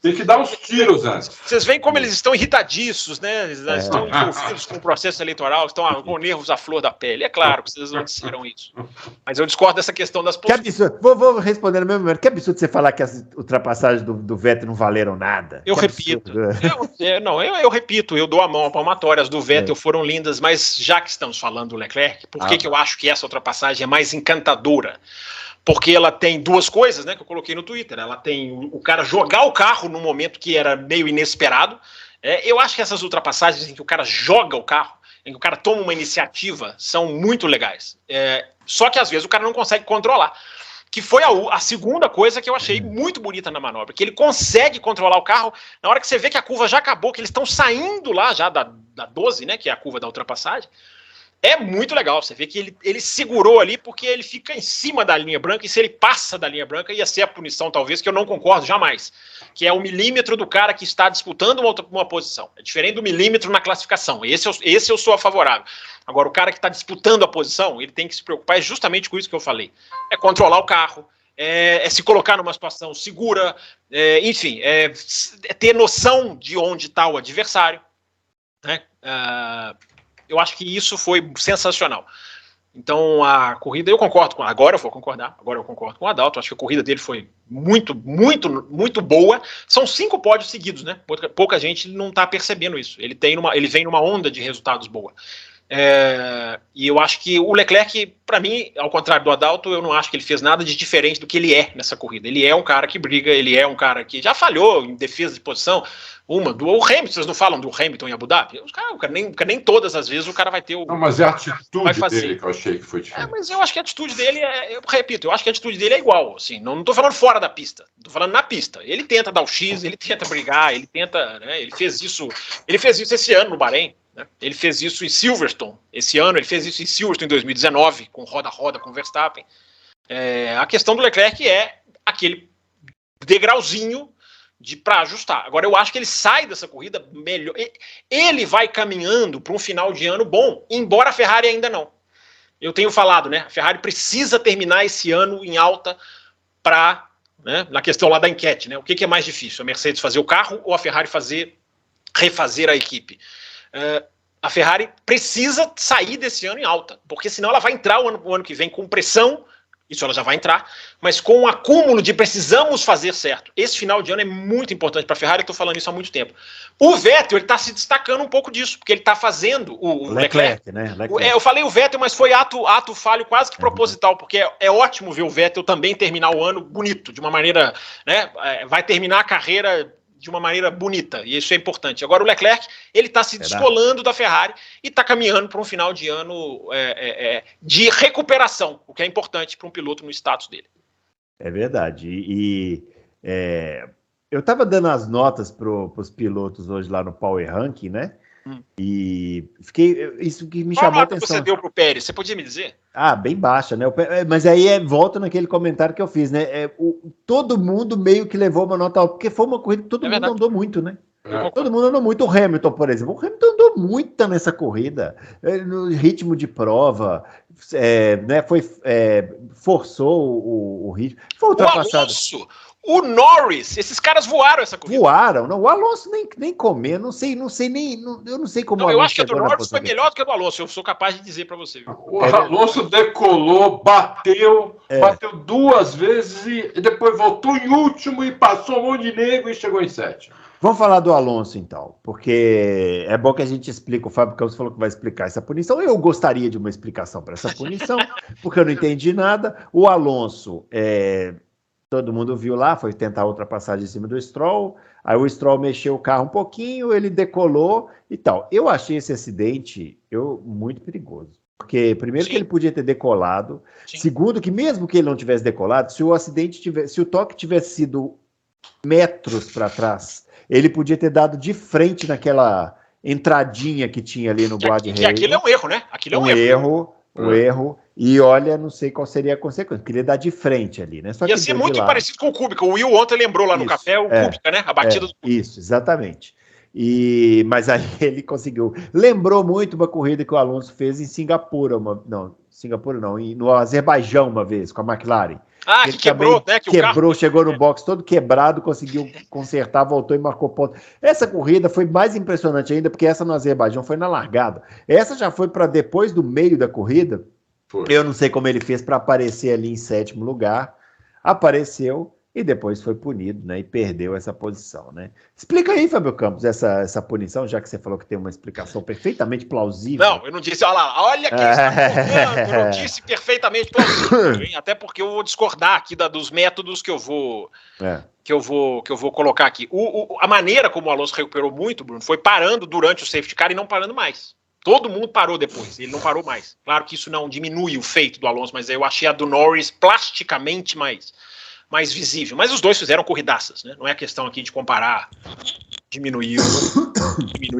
Tem que dar uns tiros antes. Vocês veem como eles estão irritadiços, né? Eles estão envolvidos com o processo eleitoral, estão com nervos à flor da pele. É claro que vocês não disseram isso. Mas eu discordo dessa questão das posições. Que absurdo. Vou responder no mesmo momento. Que absurdo você falar que as ultrapassagens do Vettel não valeram nada. Eu repito. Eu repito, eu dou a mão à palmatória. As do Vettel foram lindas, mas já que estamos falando do Leclerc, por que eu acho que essa ultrapassagem é mais encantadora? Porque ela tem duas coisas, né, que eu coloquei no Twitter. Ela tem o cara jogar o carro num momento que era meio inesperado. Eu acho que essas ultrapassagens em que o cara joga o carro, em que o cara toma uma iniciativa, são muito legais. Só que às vezes o cara não consegue controlar. Que foi a segunda coisa que eu achei muito bonita na manobra, que ele consegue controlar o carro na hora que você vê que a curva já acabou, que eles estão saindo lá já da 12, né, que é a curva da ultrapassagem. É muito legal, você vê que ele segurou ali porque ele fica em cima da linha branca, e se ele passa da linha branca ia ser a punição talvez, que eu não concordo jamais, que é o milímetro do cara que está disputando uma posição. É diferente do milímetro na classificação, esse eu sou a favorável. Agora, o cara que está disputando a posição, ele tem que se preocupar justamente com isso que eu falei, é controlar o carro, é se colocar numa situação segura, enfim, é ter noção de onde está o adversário, né? Eu acho que isso foi sensacional. Então, a corrida, agora eu concordo com o Adalto, acho que a corrida dele foi muito, muito, muito boa. São 5 pódios seguidos, né? Pouca gente não está percebendo isso. Ele vem numa onda de resultados boa. E eu acho que o Leclerc, para mim, ao contrário do Adalto, eu não acho que ele fez nada de diferente do que ele é nessa corrida. Ele é um cara que briga, ele é um cara que já falhou em defesa de posição. O Hamilton, vocês não falam do Hamilton em Abu Dhabi? Nem todas as vezes o cara vai ter o... Não, mas é a atitude dele que eu achei que foi diferente. Mas eu acho que a atitude dele eu repito, eu acho que a atitude dele é igual, assim, não tô falando fora da pista, tô falando na pista. Ele tenta dar o X, ele tenta brigar, ele tenta, né, ele fez isso esse ano no Bahrein, né? Ele fez isso em Silverstone esse ano, ele fez isso em Silverstone em 2019, com roda-roda com Verstappen. A questão do Leclerc é aquele degrauzinho para ajustar. Agora, eu acho que ele sai dessa corrida melhor. Ele vai caminhando para um final de ano bom, embora a Ferrari ainda não. Eu tenho falado, né? A Ferrari precisa terminar esse ano em alta para, né, na questão lá da enquete, né? O que é mais difícil? A Mercedes fazer o carro ou a Ferrari refazer a equipe? A Ferrari precisa sair desse ano em alta, porque senão ela vai entrar o ano que vem com pressão. Isso ela já vai entrar, mas com um acúmulo de precisamos fazer certo. Esse final de ano é muito importante para a Ferrari, eu estou falando isso há muito tempo. O Vettel está se destacando um pouco disso, porque ele está fazendo o Leclerc. Né? Leclerc. Eu falei o Vettel, mas foi ato falho quase que proposital, porque é ótimo ver o Vettel também terminar o ano bonito, de uma maneira, né, vai terminar a carreira de uma maneira bonita, e isso é importante. Agora o Leclerc, ele está se descolando da Ferrari e está caminhando para um final de ano de recuperação, o que é importante para um piloto no status dele. É verdade. Eu estava dando as notas para os pilotos hoje lá no Power Ranking, né? E isso que me chamou a atenção. Qual nota você deu para o Pérez? Você podia me dizer? Bem baixa, né? Mas aí volta naquele comentário que eu fiz, né? Todo mundo meio que levou uma nota alta, porque foi uma corrida que todo mundo andou muito, né? Todo mundo andou muito. O Hamilton, por exemplo. O Hamilton andou muito nessa corrida, no ritmo de prova, né? Forçou o ritmo. Foi ultrapassado. O Norris, esses caras voaram essa corrida. Voaram, não, o Alonso nem comer, eu não sei como o Alonso. Eu acho que a do Norris foi melhor do que a do Alonso, eu sou capaz de dizer para você. Viu? O Alonso decolou, bateu 2 vezes e depois voltou em último e passou um monte de nego e chegou em 7º. Vamos falar do Alonso, então, porque é bom que a gente explique. O Fábio Campos falou que vai explicar essa punição. Eu gostaria de uma explicação para essa punição, porque eu não entendi nada. O Alonso, todo mundo viu lá, foi tentar ultrapassagem em cima do Stroll, aí o Stroll mexeu o carro um pouquinho, ele decolou e tal. Eu achei esse acidente muito perigoso, porque primeiro que ele podia ter decolado, segundo que mesmo que ele não tivesse decolado, se o toque tivesse sido metros para trás, ele podia ter dado de frente naquela entradinha que tinha ali no guarda-reio. Que aquilo é um erro, né? Aquilo é um erro. E olha, não sei qual seria a consequência. Queria dar de frente ali, né? Ia ser muito parecido com o Kubica. O Will ontem lembrou lá no café o Kubica, né? A batida do Kubica. Isso, exatamente. Mas aí ele conseguiu. Lembrou muito uma corrida que o Alonso fez em Singapura. No Azerbaijão uma vez, com a McLaren. Que quebrou, né? Quebrou, chegou no box todo quebrado, conseguiu consertar, voltou e marcou ponto. Essa corrida foi mais impressionante ainda, porque essa no Azerbaijão foi na largada. Essa já foi para depois do meio da corrida. Eu não sei como ele fez para aparecer ali em 7º lugar. Apareceu e depois foi punido, né? E perdeu essa posição, né? Explica aí, Fábio Campos, essa punição, já que você falou que tem uma explicação perfeitamente plausível. Não, eu não disse, olha quem está falando, eu não disse perfeitamente plausível, hein? Até porque eu vou discordar aqui dos métodos que eu vou colocar aqui. A maneira como o Alonso recuperou muito, Bruno, foi parando durante o safety car e não parando mais. Todo mundo parou depois, ele não parou mais. Claro que isso não diminui o feito do Alonso, mas eu achei a do Norris plasticamente mais visível. Mas os dois fizeram corridaças, né? Não é questão aqui de comparar, diminuir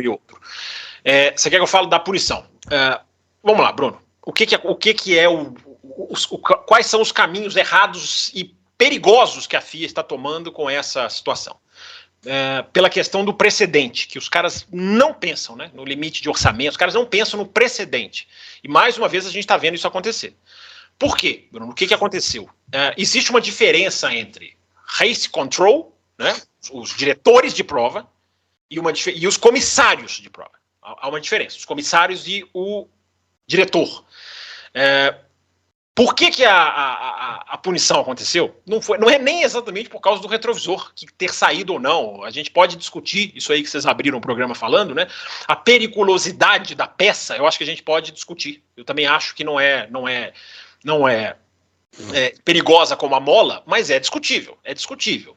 outro. Você quer que eu fale da punição? Vamos lá, Bruno. Quais são os caminhos errados e perigosos que a FIA está tomando com essa situação? Pela questão do precedente, que os caras não pensam, né, no limite de orçamento, os caras não pensam no precedente. E mais uma vez a gente está vendo isso acontecer. Por quê, Bruno? O que aconteceu? Existe uma diferença entre race control, né, os diretores de prova, e os comissários de prova. Há uma diferença, os comissários e o diretor. Por que a punição aconteceu? Não é nem exatamente por causa do retrovisor que ter saído ou não. A gente pode discutir isso aí que vocês abriram o programa falando, né? A periculosidade da peça, eu acho que a gente pode discutir. Eu também acho que não é perigosa como a mola, mas é discutível. É discutível.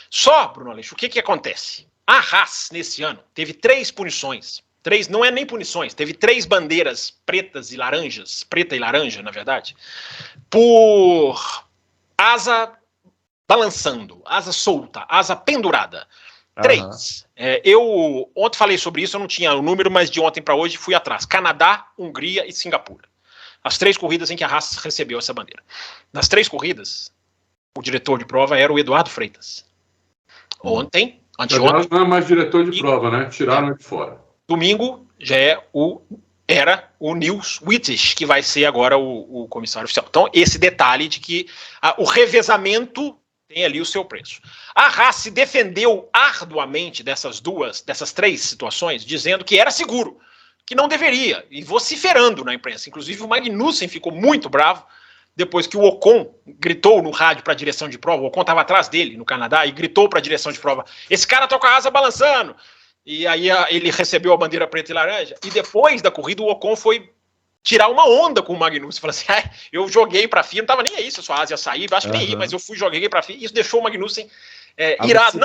Só, Bruno Aleixo, o que acontece? A Haas, nesse ano, teve 3 punições. 3, não é nem punições, teve 3 bandeiras pretas e laranjas, preta e laranja, na verdade, por asa balançando, asa solta, asa pendurada. 3. Eu ontem falei sobre isso, eu não tinha o número, mas de ontem para hoje fui atrás. Canadá, Hungria e Singapura. As 3 corridas em que a Haas recebeu essa bandeira. Nas 3 corridas, o diretor de prova era o Eduardo Freitas. Ontem, anteontem... Não é mais diretor de prova, né? Tiraram de fora. Domingo já era o Nils Wittich, que vai ser agora o comissário oficial. Então, esse detalhe de que o revezamento tem ali o seu preço. A Haas se defendeu arduamente dessas 3 situações, dizendo que era seguro, que não deveria, e vociferando na imprensa. Inclusive, o Magnussen ficou muito bravo depois que o Ocon gritou no rádio para a direção de prova. O Ocon estava atrás dele, no Canadá, e gritou para a direção de prova: esse cara tá com a asa balançando. E aí ele recebeu a bandeira preta e laranja, e depois da corrida o Ocon foi tirar uma onda com o Magnussen, falou assim: eu joguei para a FIA, não estava nem aí se a sua asa ia sair, acho que nem ia, mas eu joguei para a FIA, e isso deixou o Magnussen irado,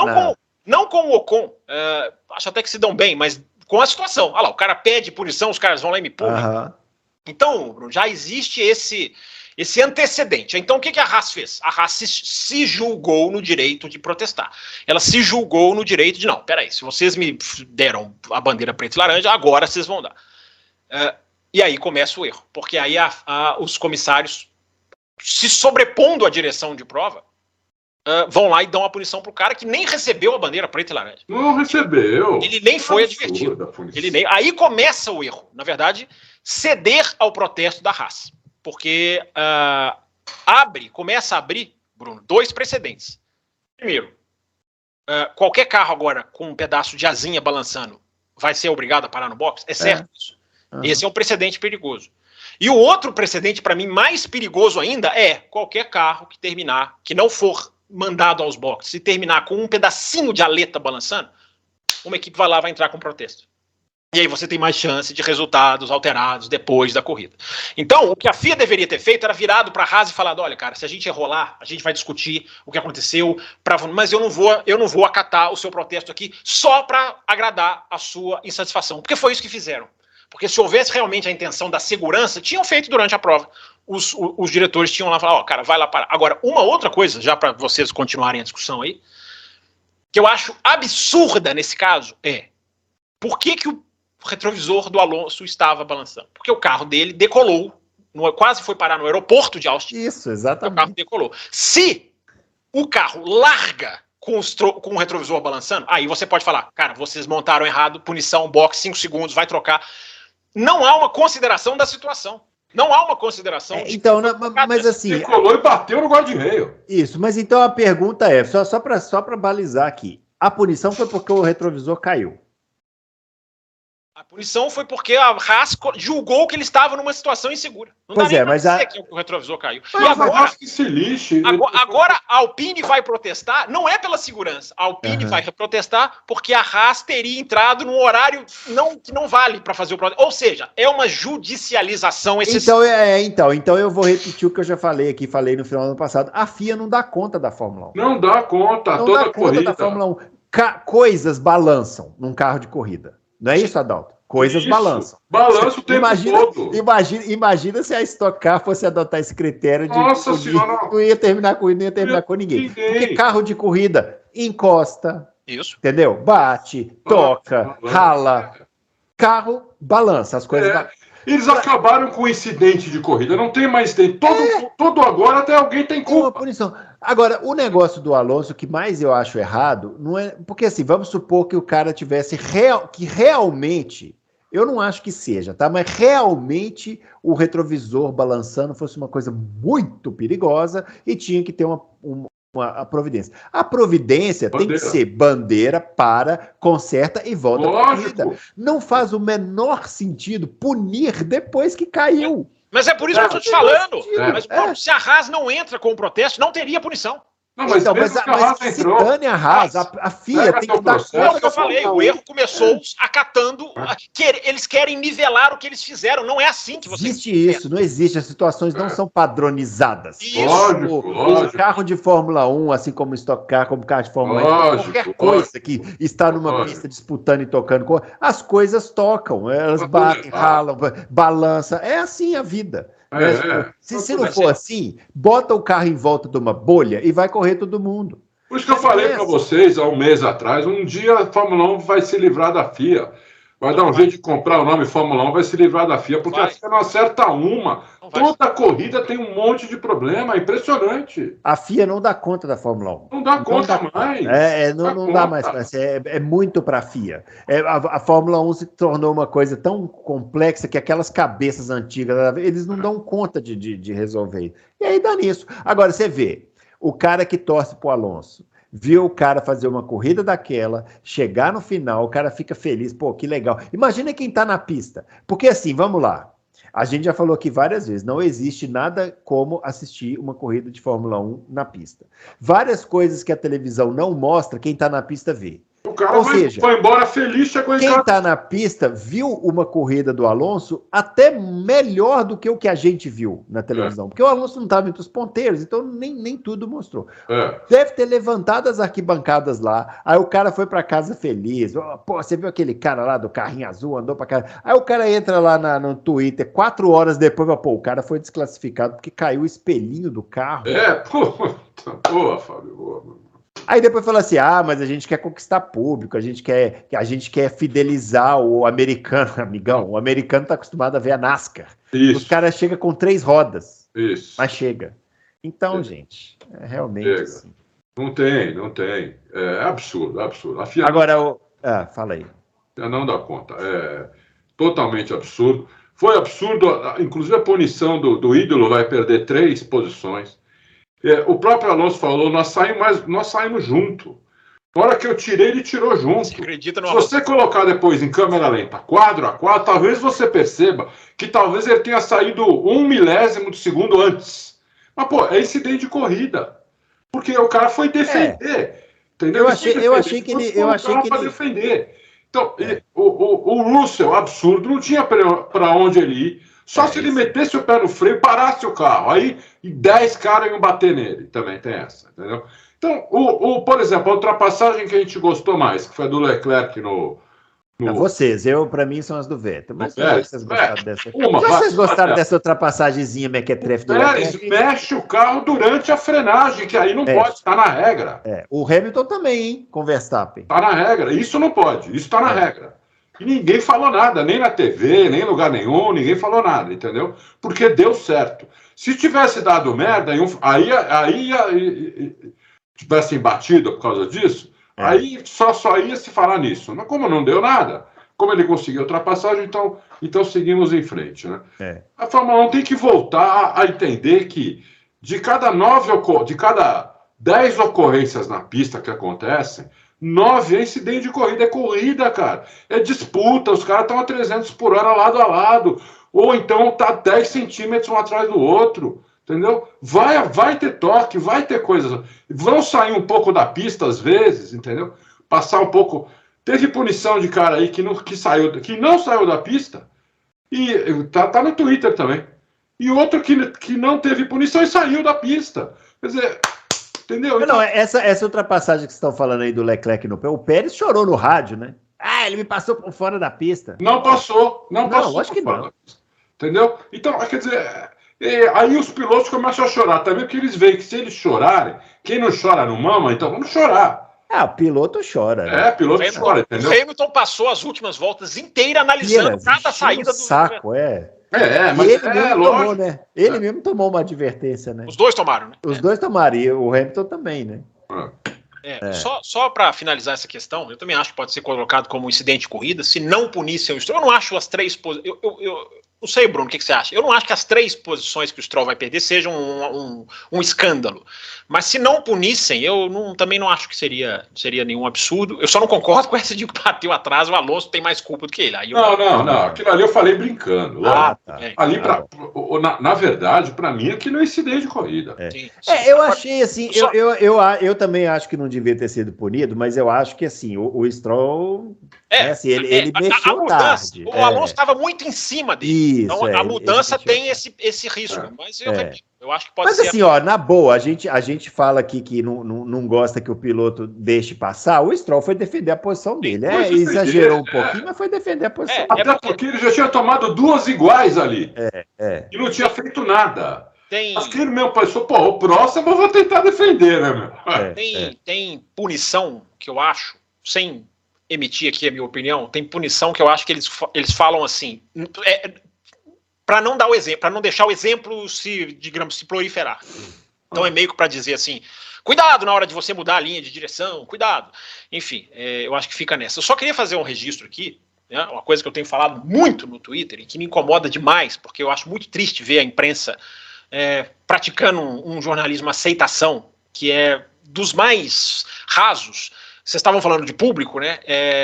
não com o Ocon, acho até que se dão bem, mas com a situação. Olha lá, o cara pede punição, os caras vão lá e me punem. Então, Bruno, já existe esse antecedente. Então, o que a Haas fez? A Haas se julgou no direito de protestar. Ela se julgou no direito de, não, peraí, se vocês me deram a bandeira preta e laranja, agora vocês vão dar. E aí começa o erro, porque aí os comissários, se sobrepondo à direção de prova, vão lá e dão a punição pro cara que nem recebeu a bandeira preta e laranja. Não recebeu. Ele nem foi advertido. Aí começa o erro. Na verdade, ceder ao protesto da Haas. Porque começa a abrir, Bruno, 2 precedentes. Primeiro, qualquer carro agora com um pedaço de asinha balançando vai ser obrigado a parar no box? É certo isso. Esse é um precedente perigoso. E o outro precedente, para mim, mais perigoso ainda, é qualquer carro que não for mandado aos boxes, e terminar com um pedacinho de aleta balançando, uma equipe vai entrar com protesto. E aí você tem mais chance de resultados alterados depois da corrida. Então, o que a FIA deveria ter feito era virado para a Haas e falado: olha, cara, se a gente errar lá, a gente vai discutir o que aconteceu, mas eu não vou acatar o seu protesto aqui só para agradar a sua insatisfação. Porque foi isso que fizeram. Porque se houvesse realmente a intenção da segurança, tinham feito durante a prova. Os diretores tinham lá falado: ó, cara, vai lá parar. Agora, uma outra coisa, já para vocês continuarem a discussão aí, que eu acho absurda nesse caso por que o retrovisor do Alonso estava balançando? Porque o carro dele decolou, quase foi parar no aeroporto de Austin. Isso, exatamente. O carro decolou. Se o carro larga com o retrovisor balançando, aí você pode falar: cara, vocês montaram errado, punição, box, 5 segundos, vai trocar. Não há uma consideração da situação. Não há uma consideração. Então, mas assim... Decolou e bateu no guarda-reio. Isso, mas então a pergunta é, só para balizar aqui, a punição foi porque o retrovisor caiu? A punição foi porque a Haas julgou que ele estava numa situação insegura. Não pois dá nem mas dizer que o retrovisor caiu. Mas e agora, que se lixe. Agora a Alpine vai protestar, não é pela segurança. A Alpine vai protestar porque a Haas teria entrado num horário que não vale para fazer o protesto. Ou seja, é uma judicialização excessiva. Então eu vou repetir o que eu já falei no final do ano passado. A FIA não dá conta da Fórmula 1. Não dá conta, não toda dá corrida. Conta da Fórmula 1. Coisas balançam num carro de corrida. Não é isso, Adalto? Coisas balançam. Balança o tempo todo. Imagina se a Stock Car fosse adotar esse critério de Nossa senhora, não ia terminar a corrida, não ia terminar com ninguém. Porque carro de corrida encosta, isso. Entendeu? Bate, toca, rala. Carro balança, as coisas Eles acabaram com o incidente de corrida, não tem mais tempo. Todo agora até alguém tem culpa. Uma punição. Agora, o negócio do Alonso, que mais eu acho errado, não é. Porque assim, vamos supor que o cara tivesse que realmente. Eu não acho que seja, tá? Mas realmente o retrovisor balançando fosse uma coisa muito perigosa e tinha que ter a providência. A providência tem que ser bandeira, conserta e volta para a corrida. Não faz o menor sentido punir depois que caiu. Mas é por isso que eu estou te falando. Mas se a Haas não entra com o protesto, não teria punição. Não, mas então, mas se dane a Haas, a FIA tem que dar conta. É o que eu falei, o erro começou acatando, eles querem nivelar o que eles fizeram, não é assim que você... Existe isso, não existe, as situações não são padronizadas. Lógico. O carro de Fórmula 1, assim como o Stock Car, como carro de Fórmula 1, qualquer coisa que está numa pista disputando e tocando, as coisas tocam, elas batem, ralam, balançam, é assim a vida. Se não for assim, bota o carro em volta de uma bolha e vai correr todo mundo. Por isso que eu falei para vocês há um mês atrás, um dia a Fórmula 1 vai se livrar da FIA. Vai dar um jeito de comprar o nome Fórmula 1, vai se livrar da FIA, porque a FIA não acerta uma. Toda corrida tem um monte de problema, é impressionante. A FIA não dá conta da Fórmula 1. Não dá conta mais. Não dá mais. É muito para a FIA. A Fórmula 1 se tornou uma coisa tão complexa que aquelas cabeças antigas, eles não dão conta de resolver. E aí dá nisso. Agora, você vê, o cara que torce pro Alonso, viu o cara fazer uma corrida daquela, chegar no final, o cara fica feliz, pô, que legal. Imagina quem tá na pista. Porque assim, vamos lá, a gente já falou aqui várias vezes, não existe nada como assistir uma corrida de Fórmula 1 na pista. Várias coisas que a televisão não mostra, quem tá na pista vê. O cara foi embora feliz, chegou em casa. Quem está na pista viu uma corrida do Alonso até melhor do que o que a gente viu na televisão. Porque o Alonso não estava entre os ponteiros, então nem tudo mostrou. Deve ter levantado as arquibancadas lá, aí o cara foi para casa feliz. Pô, você viu aquele cara lá do carrinho azul, andou para casa. Aí o cara entra lá no Twitter, 4 horas depois, pô, o cara foi desclassificado porque caiu o espelhinho do carro. Boa, Fábio, boa. Aí depois fala assim, mas a gente quer conquistar público, a gente quer fidelizar o americano, amigão. O americano tá acostumado a ver a NASCAR. Isso. Os caras chegam com 3 rodas. Isso. Mas chega. Então, gente, realmente chega. Assim. Não tem. É absurdo. A FIA agora, fala aí. Não dá conta. É totalmente absurdo. Foi absurdo, inclusive a punição do ídolo vai perder 3 posições. O próprio Alonso falou, nós saímos junto. Na hora que eu tirei, ele tirou junto. Se você colocar depois em câmera lenta, quadro a quadro, talvez você perceba que talvez ele tenha saído 1 milésimo de segundo antes. Mas, pô, é incidente de corrida. Porque o cara foi defender. Entendeu? Eu achei que ele defender. Então, o Russell, absurdo, não tinha para onde ele ir. Só se ele metesse o pé no freio e parasse o carro. Aí 10 caras iam bater nele. Também tem essa, entendeu? Então, por exemplo, a ultrapassagem que a gente gostou mais, que foi a do Leclerc no... Vocês, para mim são as do Vettel. Mas vocês gostaram dessa? Vocês gostaram dessa ultrapassagemzinha mequetrefe do Leclerc? Mexe o carro durante a frenagem, que aí não pode, está na regra. O Hamilton também, hein, com o Verstappen. Está na regra, isso não pode, isso está na regra. E ninguém falou nada, nem na TV, nem em lugar nenhum, ninguém falou nada, entendeu? Porque deu certo. Se tivesse dado merda, aí tivessem batido por causa disso, aí só ia se falar nisso. Mas como não deu nada, como ele conseguiu ultrapassagem, então seguimos em frente, né? A Fórmula 1 tem que voltar a entender que de cada 10 ocorrências na pista que acontecem, 9 é incidente de corrida, é corrida, cara. É disputa, os caras estão a 300 por hora lado a lado. Ou então tá 10 centímetros um atrás do outro, entendeu? Vai ter toque, vai ter coisas. Vão sair um pouco da pista às vezes, entendeu? Passar um pouco. Teve punição de cara aí que não saiu da pista. E tá no Twitter também. E outro que não teve punição e saiu da pista. Quer dizer... Entendeu? Não, essa ultrapassagem que vocês estão falando aí do Leclerc no pé, o Pérez chorou no rádio, né? Ele me passou por fora da pista. Não passou. Acho que não. Entendeu? Então, quer dizer, aí os pilotos começam a chorar também, porque eles veem que se eles chorarem, quem não chora não mama, então vamos chorar. O piloto chora, né? O piloto chora, entendeu? O Hamilton passou as últimas voltas inteiras analisando cada saída do saco, mas ele mesmo tomou, né? Ele mesmo tomou uma advertência, né? Os dois tomaram, né? Os dois tomaram, e o Hamilton também, né? Só para finalizar essa questão, eu também acho que pode ser colocado como incidente de corrida, se não punisse o instrutor. Eu não acho as 3 posições. Não sei, Bruno, o que você acha? Eu não acho que as 3 posições que o Stroll vai perder sejam um escândalo. Mas se não punissem, também não acho que seria nenhum absurdo. Eu só não concordo com essa de que bateu atrás, o Alonso tem mais culpa do que ele. Não. Aquilo ali eu falei brincando. Tá. Ali, na verdade, para mim, aquilo é incidente de corrida. Sim. Eu achei assim, eu também acho que não devia ter sido punido, mas eu acho que assim, o Stroll... assim, ele mexeu tarde. O Alonso estava muito em cima dele. Isso, então a mudança tem esse risco. Mas eu acho que pode ser. Mas assim, na boa, a gente fala aqui que não gosta que o piloto deixe passar. O Stroll foi defender a posição dele. Exagerou um pouquinho, mas foi defender a posição dele. Até porque ele já tinha tomado 2 iguais ali. E não tinha feito nada. Mas que ele mesmo pensou, o próximo eu vou tentar defender, né, meu? Tem punição que eu acho, sem emitir aqui a minha opinião, tem punição que eu acho que eles falam assim, para não dar o exemplo, para não deixar o exemplo se proliferar. Então é meio que para dizer assim, cuidado na hora de você mudar a linha de direção, cuidado. Enfim, eu acho que fica nessa. Eu só queria fazer um registro aqui, né, uma coisa que eu tenho falado muito no Twitter e que me incomoda demais, porque eu acho muito triste ver a imprensa praticando um jornalismo aceitação, que é dos mais rasos. Vocês estavam falando de público, né?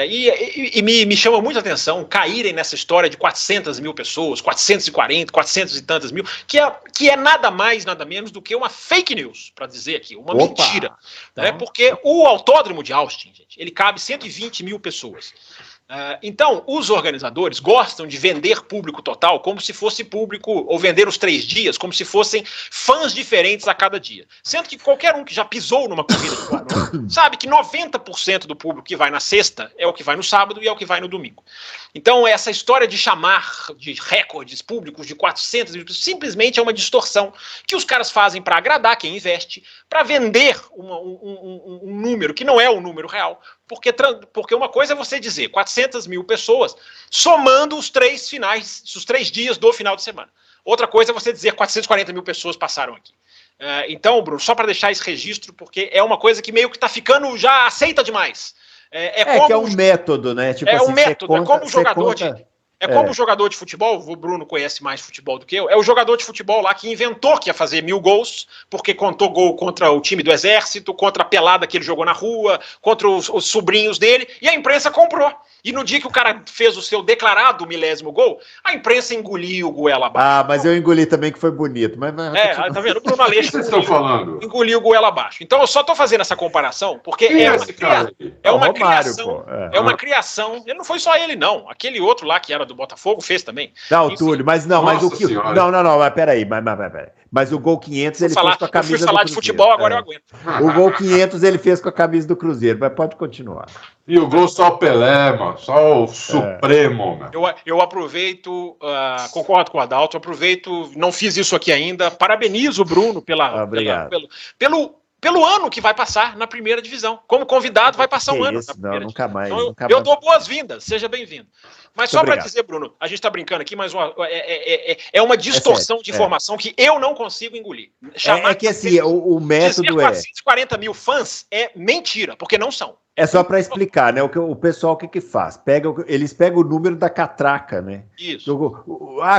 E me chama muita atenção caírem nessa história de 400 mil pessoas, 440, 400 e tantas mil, que é nada mais, nada menos do que uma fake news, para dizer aqui, uma mentira. Né? Porque o Autódromo de Austin, gente, ele cabe 120 mil pessoas. Então, os organizadores gostam de vender público total como se fosse público, ou vender os 3 dias como se fossem fãs diferentes a cada dia. Sendo que qualquer um que já pisou numa corrida de Fórmula 1 sabe que 90% do público que vai na sexta é o que vai no sábado e é o que vai no domingo. Então, essa história de chamar de recordes públicos de 400 mil simplesmente é uma distorção que os caras fazem para agradar quem investe, para vender um número que não é um número real. Porque uma coisa é você dizer 400 mil pessoas somando os 3 dias do final de semana. Outra coisa é você dizer 440 mil pessoas passaram aqui. Então, Bruno, só para deixar esse registro, porque é uma coisa que meio que está ficando já aceita demais. Que é um método, né? Tipo um método, é como jogador como jogador de futebol, o Bruno conhece mais futebol do que eu, é o jogador de futebol lá que inventou que ia fazer 1000 gols, porque contou gol contra o time do exército, contra a pelada que ele jogou na rua, contra os sobrinhos dele, e a imprensa comprou. E no dia que o cara fez o seu declarado 1000º gol, a imprensa engoliu o goela abaixo. Mas eu engoli também, que foi bonito. Mas tá vendo? O Bruno Aleixo o que vocês estão falando? Engoliu o goela abaixo. Então eu só tô fazendo essa comparação, porque uma criação. Ele não foi só ele, não. Aquele outro lá que era do Botafogo fez também. Não, enfim, Túlio, mas o que... Não, mas peraí. Mas o gol 500 ele fez com a camisa do Cruzeiro. Eu fui falar de futebol, agora eu aguento. O gol 500 ele fez com a camisa do Cruzeiro, mas pode continuar. E o gol só o Pelé, mano. Só o Supremo, mano. Eu aproveito, concordo com o Adalto, não fiz isso aqui ainda, parabenizo o Bruno pelo ano que vai passar na primeira divisão. Como convidado, vai passar um ano. Nunca mais. Então, eu dou boas-vindas, seja bem-vindo. Mas só para dizer, Bruno, a gente está brincando aqui, mas é uma distorção de informação que eu não consigo engolir. Que assim, o método dizer 440 mil fãs é mentira, porque não são. É só para explicar, né? O pessoal, o que faz? Eles pegam o número da catraca, né? Isso.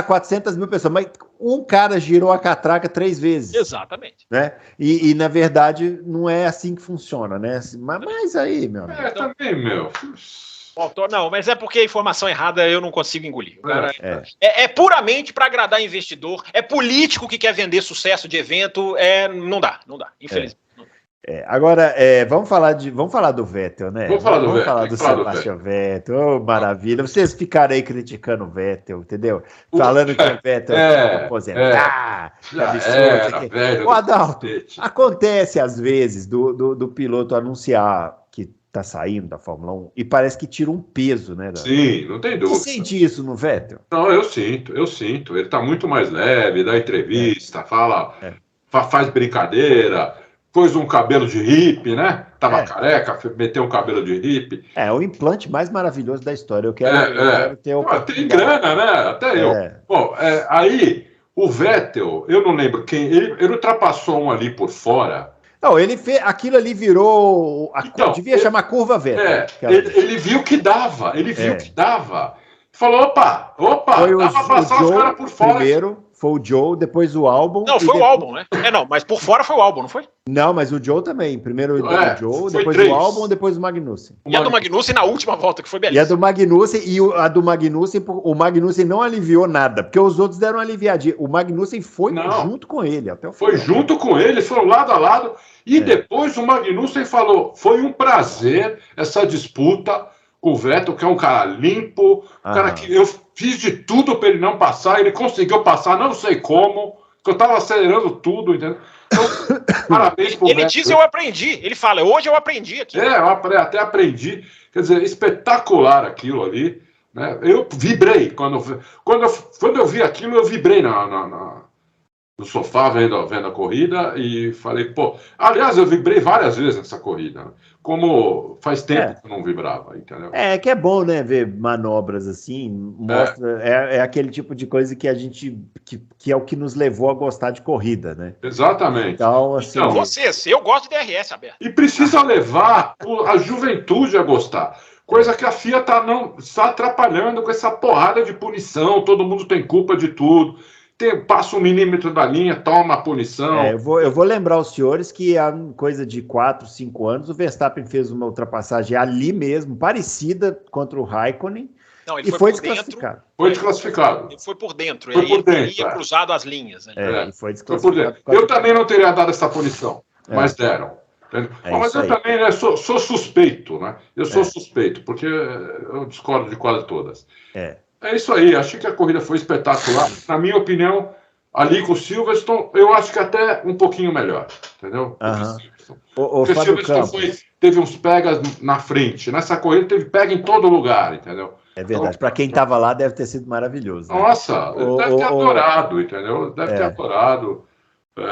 400 mil pessoas, mas um cara girou a catraca 3 vezes. Exatamente. Né? E na verdade, não é assim que funciona, né? Mas aí, meu amigo. Também, meu... Não, mas é porque a informação errada eu não consigo engolir. É puramente para agradar investidor, é político que quer vender sucesso de evento, não dá, infelizmente. Agora, vamos falar do Vettel, né? Vamos falar do Sebastian Vettel. Maravilha. Vocês ficaram aí criticando o Vettel, entendeu? Falando que o Vettel tinha que aposentar. Que absurdo. Adalto, acontece às vezes do piloto anunciar que tá saindo da Fórmula 1 e parece que tira um peso, né? Sim, não tem dúvida. Você sente isso no Vettel? Não, eu sinto. Ele tá muito mais leve, dá entrevista, fala, faz brincadeira, pôs um cabelo de hippie, né? Tava careca, meteu um cabelo de hippie. O implante mais maravilhoso da história. Eu quero ter o... Tem grana, né? Até eu. Bom, aí o Vettel, eu não lembro quem, ele ultrapassou um ali por fora. Não, ele fez, aquilo ali virou, devia chamar curva Vettel. Ele viu que dava, falou, opa, Foi dá pra passar os caras por fora. Primeiro foi o Joe, depois o Albon. Não, foi o Albon, né? Não, mas por fora foi o Albon, não foi? Não, mas o Joe também. Primeiro o Joe, depois 3. o Albon, depois o Magnussen. E a do Magnussen na última volta, que foi belíssima. E a do Magnussen, o Magnussen não aliviou nada, porque os outros deram uma aliviadinha. O Magnussen foi junto com ele até o final. Foi junto com ele, foram lado a lado. E depois o Magnussen falou, foi um prazer essa disputa com o Vettel, que é um cara limpo, um cara que eu fiz de tudo para ele não passar, ele conseguiu passar, não sei como, porque eu estava acelerando tudo, entendeu? Então, parabéns pro Ele diz, eu aprendi. Ele fala, hoje eu aprendi aqui. Eu até aprendi. Quer dizer, espetacular aquilo ali. Né? Eu vibrei. Quando eu vi aquilo, eu vibrei no sofá vendo a corrida e falei, pô... Aliás, eu vibrei várias vezes nessa corrida. Né? Como faz tempo que eu não vibrava, entendeu? Que é bom, né, ver manobras assim, mostra, é aquele tipo de coisa que a gente, que é o que nos levou a gostar de corrida, né? Exatamente. Então, assim... eu gosto de DRS aberto. E precisa levar a juventude a gostar. Coisa que a FIA está atrapalhando com essa porrada de punição, todo mundo tem culpa de tudo. Passa 1 milímetro da linha, toma a punição. Eu vou lembrar os senhores que há coisa de 4, 5 anos o Verstappen fez uma ultrapassagem ali mesmo, parecida contra o Raikkonen, e foi desclassificado. Foi desclassificado. Ele foi por dentro. Ele ia cruzado as linhas. E foi desclassificado. Eu também não teria dado essa punição, mas deram. Mas eu também sou suspeito, né? Eu sou suspeito, porque eu discordo de quase todas. É isso aí, achei que a corrida foi espetacular. Na minha opinião, ali com o Silverstone, eu acho que até um pouquinho melhor, entendeu? O Silverstone teve uns pegas na frente. Nessa corrida teve pega em todo lugar, entendeu? É verdade. Então, para quem estava lá, deve ter sido maravilhoso. Né? Nossa, deve ter adorado, entendeu? Deve ter adorado.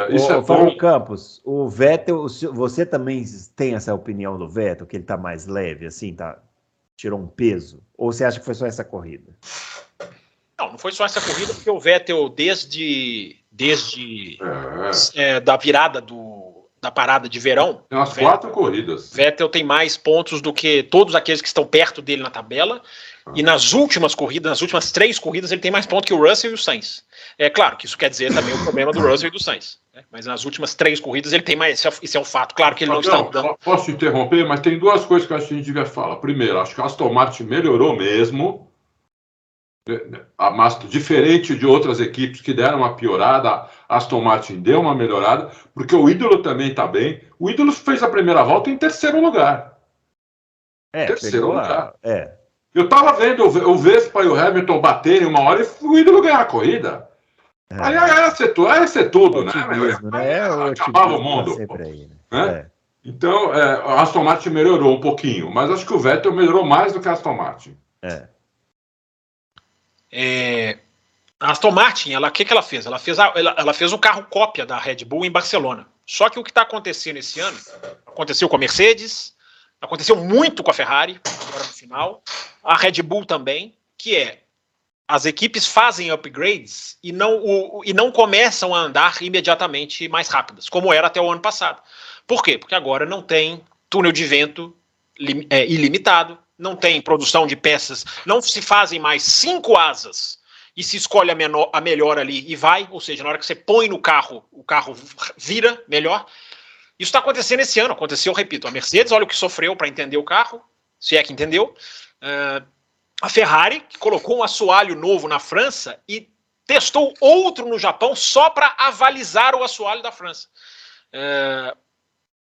Isso é bom. Campos, o Vettel, você também tem essa opinião do Vettel, que ele está mais leve, assim, tirou um peso? Ou você acha que foi só essa corrida? Não foi só essa corrida, porque o Vettel, desde da virada da parada de verão... Tem umas 4 corridas. Vettel tem mais pontos do que todos aqueles que estão perto dele na tabela, e nas últimas 3 corridas, ele tem mais pontos que o Russell e o Sainz. É claro que isso quer dizer também o problema do Russell e do Sainz. Né? Mas nas últimas 3 corridas ele tem mais, isso é um fato. Claro que ele não está dando... Posso interromper, mas tem 2 coisas que eu acho que a gente devia falar. Primeiro, acho que a Aston Martin melhorou mesmo. Diferente de outras equipes que deram uma piorada, a Aston Martin deu uma melhorada, porque o Ídolo também está bem. O Ídolo fez a primeira volta em 3º lugar. Terceiro lugar. Eu estava vendo o Vespa e o Hamilton baterem uma hora e o Ídolo ganhar a corrida. Aí ia ser tudo, né? Acabava o mundo. Aí, né? Então, a Aston Martin melhorou um pouquinho, mas acho que o Vettel melhorou mais do que a Aston Martin. A Aston Martin, o que ela fez? Ela fez o carro cópia da Red Bull em Barcelona. Só que o que está acontecendo esse ano, aconteceu com a Mercedes, aconteceu muito com a Ferrari, agora no final, a Red Bull também, que as equipes fazem upgrades e não começam a andar imediatamente mais rápidas, como era até o ano passado. Por quê? Porque agora não tem túnel de vento ilimitado, não tem produção de peças, não se fazem mais 5 asas e se escolhe a melhor ali e vai, ou seja, na hora que você põe no carro, o carro vira melhor. Isso está acontecendo esse ano, aconteceu, repito, a Mercedes, olha o que sofreu para entender o carro, se é que entendeu, a Ferrari, que colocou um assoalho novo na França e testou outro no Japão só para avalizar o assoalho da França.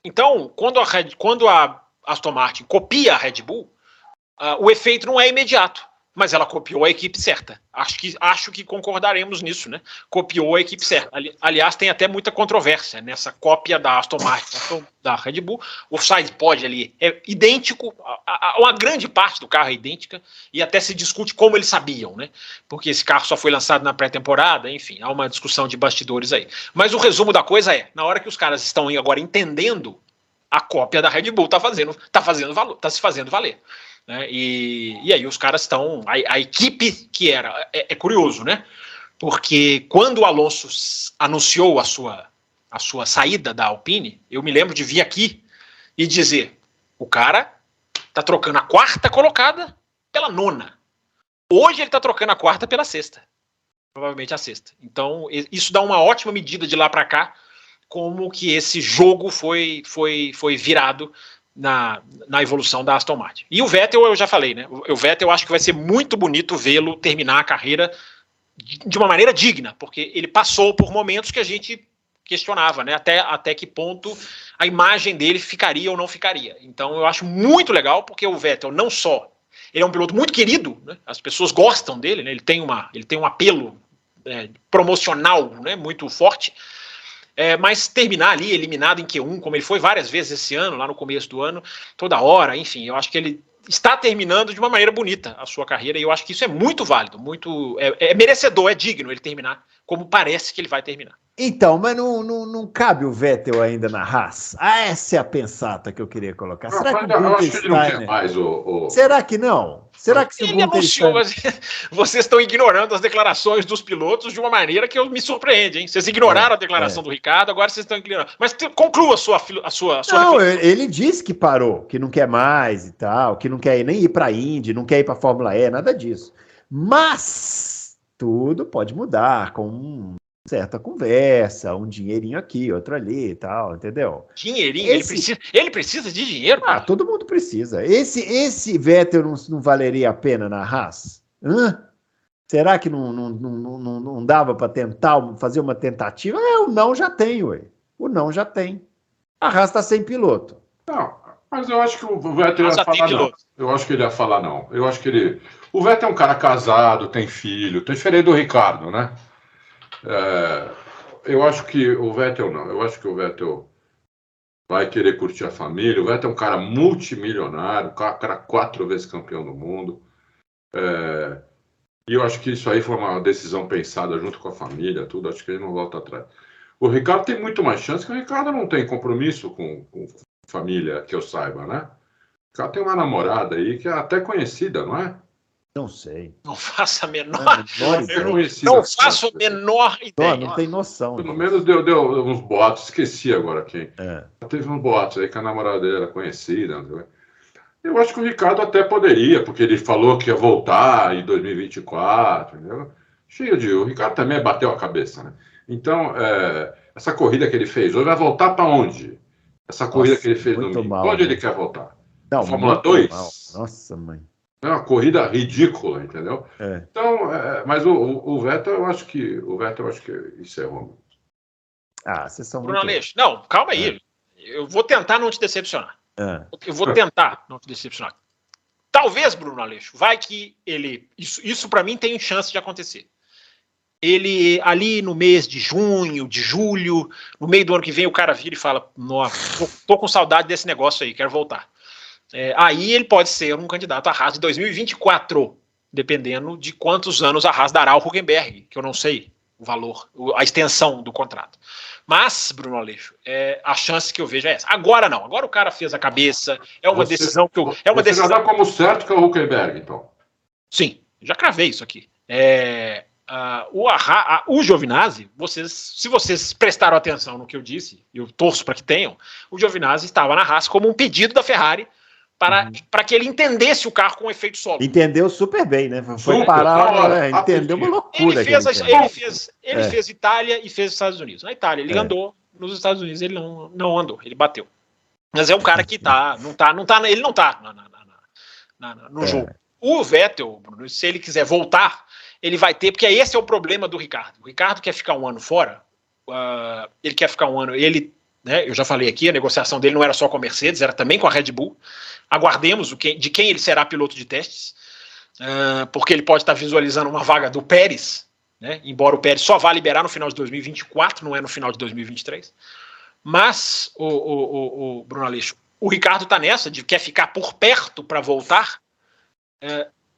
Então, quando a Aston Martin copia a Red Bull, o efeito não é imediato, mas ela copiou a equipe certa. Acho que concordaremos nisso, né? Copiou a equipe certa. Aliás, tem até muita controvérsia nessa cópia da Aston Martin, da Red Bull. O side pod ali é idêntico, uma grande parte do carro é idêntica, e até se discute como eles sabiam, né? Porque esse carro só foi lançado na pré-temporada, enfim, há uma discussão de bastidores aí. Mas o resumo da coisa na hora que os caras estão agora entendendo, a cópia da Red Bull está se fazendo valer. Né? E aí os caras estão... A equipe que era... É curioso, né? Porque quando o Alonso anunciou a sua saída da Alpine, eu me lembro de vir aqui e dizer, o cara tá trocando a 4ª colocada pela 9ª. Hoje ele está trocando a quarta pela sexta. Provavelmente a sexta. Então, isso dá uma ótima medida de lá para cá, como que esse jogo foi virado na evolução da Aston Martin. E o Vettel, eu já falei, né? O Vettel, eu acho que vai ser muito bonito vê-lo terminar a carreira de uma maneira digna, porque ele passou por momentos que a gente questionava, né? Até que ponto a imagem dele ficaria ou não ficaria. Então, eu acho muito legal, porque o Vettel não só... Ele é um piloto muito querido, né? As pessoas gostam dele, né? Ele tem um apelo promocional, né? Muito forte. Mas terminar ali eliminado em Q1, como ele foi várias vezes esse ano, lá no começo do ano, toda hora, enfim, eu acho que ele está terminando de uma maneira bonita a sua carreira, e eu acho que isso é muito válido, é merecedor, é digno ele terminar como parece que ele vai terminar. Então, mas não cabe o Vettel ainda na Haas? Essa é a pensata que eu queria colocar. Será que eu acho que ele não quer mais Será que não? Será que ele anunciou, vocês estão ignorando as declarações dos pilotos de uma maneira que me surpreende, hein? Vocês ignoraram a declaração do Ricardo, agora vocês estão ignorando. Mas conclua a sua Não, ele disse que parou, que não quer mais e tal, que não quer nem ir para a Indy, não quer ir para a Fórmula E, nada disso. Mas tudo pode mudar com certa conversa, um dinheirinho aqui, outro ali e tal, entendeu? Dinheirinho? Ele precisa de dinheiro? Ah, todo mundo precisa. Esse Vettel não valeria a pena na Haas? Será que não dava para tentar fazer uma tentativa? O não já tem, ué. O não já tem. A Haas está sem piloto. Não, mas eu acho que o Vettel ia falar não. Eu acho que ele ia falar não. Eu acho que ele... O Vettel é um cara casado, tem filho, tá diferente do Ricardo, né? Eu acho que o Vettel não. Eu acho que o Vettel vai querer curtir a família. O Vettel é um cara multimilionário, cara 4 vezes campeão do mundo. E eu acho que isso aí foi uma decisão pensada junto com a família, tudo. Acho que ele não volta atrás. O Ricardo tem muito mais chance, que o Ricardo não tem compromisso com família, que eu saiba, né? O Ricardo tem uma namorada aí que é até conhecida, não é? Não sei. Não faço a menor ideia. Não tem noção. Pelo menos deu uns boatos, esqueci agora quem. Teve uns boatos aí que a namorada dele era conhecida. Eu acho que o Ricardo até poderia, porque ele falou que ia voltar em 2024, entendeu? O Ricardo também bateu a cabeça, né? Então, essa corrida que ele fez hoje vai voltar para onde? Essa corrida que ele fez no domingo, onde ele quer voltar? Não, Fórmula 2? Mal. Nossa, mãe. É uma corrida ridícula, entendeu? Então, mas o Vettel, eu acho que encerrou. Vocês são Bruno Aleixo, não, calma aí. Eu vou tentar não te decepcionar. Eu vou tentar não te decepcionar. Talvez, Bruno Aleixo, vai que ele... Isso para mim tem chance de acontecer. Ele, ali no mês de junho, de julho, no meio do ano que vem, o cara vira e fala, nossa, tô com saudade desse negócio aí, quero voltar. Aí ele pode ser um candidato à Haas de 2024, dependendo de quantos anos a Haas dará ao Hülkenberg, que eu não sei o valor, a extensão do contrato. Mas, Bruno Aleixo, a chance que eu vejo é essa. Agora não, agora o cara fez a cabeça, decisão que eu... Você já dá como certo que é o Hülkenberg, então? Sim, já cravei isso aqui. O Giovinazzi, se vocês prestaram atenção no que eu disse, eu torço para que tenham, o Giovinazzi estava na Haas como um pedido da Ferrari para que ele entendesse o carro com efeito solo. Entendeu super bem, né? Foi parar, entendeu uma loucura. Ele fez Itália e fez Estados Unidos. Na Itália ele andou, nos Estados Unidos ele não andou, ele bateu. Mas é um cara que ele não tá no jogo. O Vettel, Bruno, se ele quiser voltar, ele vai ter, porque esse é o problema do Ricardo. O Ricardo quer ficar um ano fora, ele quer ficar um ano, eu já falei aqui, a negociação dele não era só com a Mercedes, era também com a Red Bull. Aguardemos de quem ele será piloto de testes, porque ele pode estar visualizando uma vaga do Pérez, né? Embora o Pérez só vá liberar no final de 2024, não é no final de 2023. Mas, o Bruno Aleixo, o Ricardo está nessa, quer ficar por perto para voltar,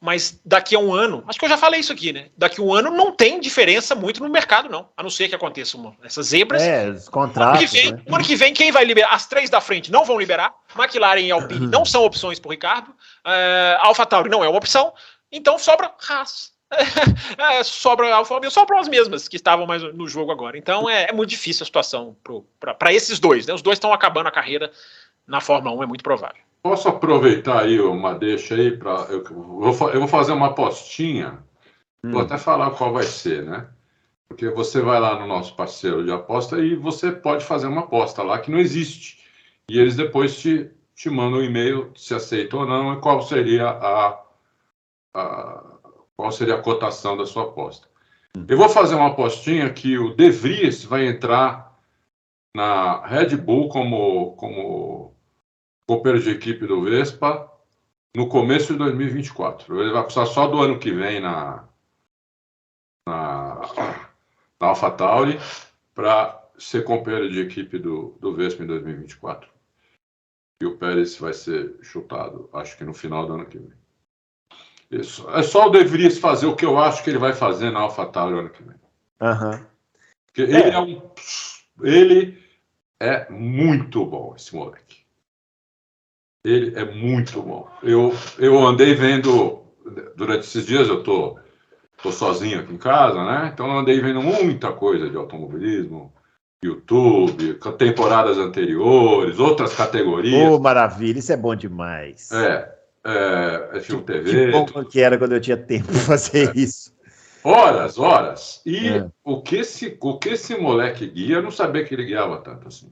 mas daqui a um ano, acho que eu já falei isso aqui, né? Daqui a um ano não tem diferença muito no mercado, não. A não ser que aconteçam essas zebras. Os contratos. O ano que vem, quem vai liberar? As 3 da frente não vão liberar. McLaren e Alpine não são opções para o Ricardo. AlphaTauri não é uma opção. Então sobra Haas. Sobra Alfa Romeo, sobram as mesmas que estavam mais no jogo agora. Então é muito difícil a situação para esses dois, né? Os dois estão acabando a carreira na Fórmula 1, é muito provável. Posso aproveitar aí uma deixa aí para eu vou fazer uma apostinha. Vou até falar qual vai ser, né? Porque você vai lá no nosso parceiro de aposta e você pode fazer uma aposta lá que não existe. E eles depois te mandam um e-mail se aceita ou não e qual seria a cotação da sua aposta. Eu vou fazer uma apostinha que o De Vries vai entrar na Red Bull como companheiro de equipe do Vespa no começo de 2024. Ele vai precisar só do ano que vem na AlphaTauri para ser companheiro de equipe do Vespa em 2024. E o Pérez vai ser chutado, acho que no final do ano que vem. Isso. É só o De Vries fazer o que eu acho que ele vai fazer na AlphaTauri no ano que vem. Porque ele é muito bom, esse moleque. Ele é muito bom. Eu andei vendo, durante esses dias eu tô sozinho aqui em casa, né? Então eu andei vendo muita coisa de automobilismo, YouTube, temporadas anteriores, outras categorias. Maravilha, isso é bom demais. Filme TV. Que bom que era quando eu tinha tempo para fazer isso. Horas. E o que esse moleque guia, eu não sabia que ele guiava tanto assim.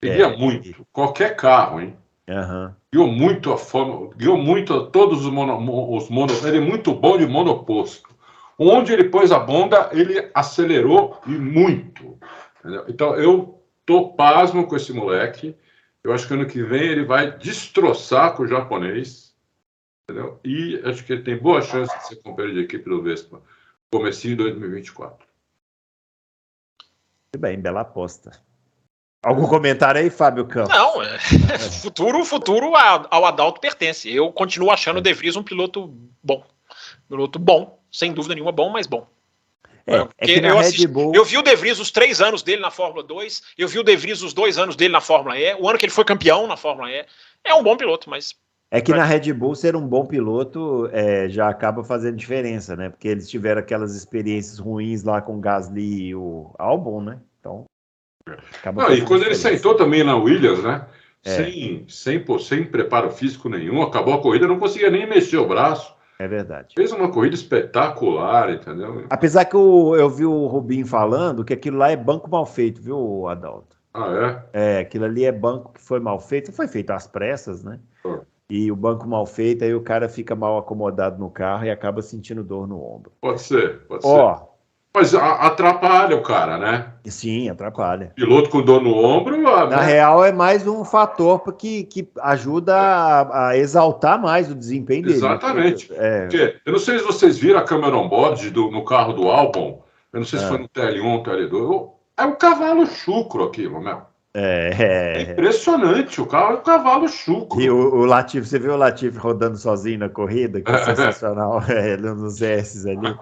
Ele guia muito. Qualquer carro, hein? Guiou muito a forma, guiou muito todos os mono. Ele é muito bom de monoposto. Onde ele pôs a bunda, ele acelerou e muito. Entendeu? Então, eu tô pasmo com esse moleque. Eu acho que ano que vem ele vai destroçar com o japonês. Entendeu? E acho que ele tem boa chance de ser companheiro de equipe do Vespa. Comecinho de 2024. Muito bem, bela aposta. Algum comentário aí, Fábio Campos? Não, futuro ao Adalto pertence. Eu continuo achando o De Vries um piloto bom. Sem dúvida nenhuma, bom, mas bom. Eu vi o De Vries os 3 anos dele na Fórmula 2, eu vi o De Vries os 2 anos dele na Fórmula E, o ano que ele foi campeão na Fórmula E. É um bom piloto, mas... É que na Red Bull ser um bom piloto já acaba fazendo diferença, né? Porque eles tiveram aquelas experiências ruins lá com o Gasly e o Albon, né? Então... e quando ele sentou também na Williams, né? Sem preparo físico nenhum, acabou a corrida, não conseguia nem mexer o braço. É verdade. Fez uma corrida espetacular, entendeu? Apesar que eu vi o Rubinho falando que aquilo lá é banco mal feito, viu, Adalto? Aquilo ali é banco que foi mal feito. Foi feito às pressas, né? E o banco mal feito, aí o cara fica mal acomodado no carro e acaba sentindo dor no ombro. Pode ser. Mas atrapalha o cara, né? Sim, atrapalha. Piloto com dor no ombro... Na real, é mais um fator que ajuda a exaltar mais o desempenho dele. Exatamente. Porque, eu não sei se vocês viram a câmera on-board no carro do Albon. Eu não sei se foi no TL1 ou TL2. É um cavalo chucro aquilo, né? É impressionante, o carro é um cavalo chucro. E o Latifi, você viu o Latifi rodando sozinho na corrida? Que é sensacional, nos S's ali.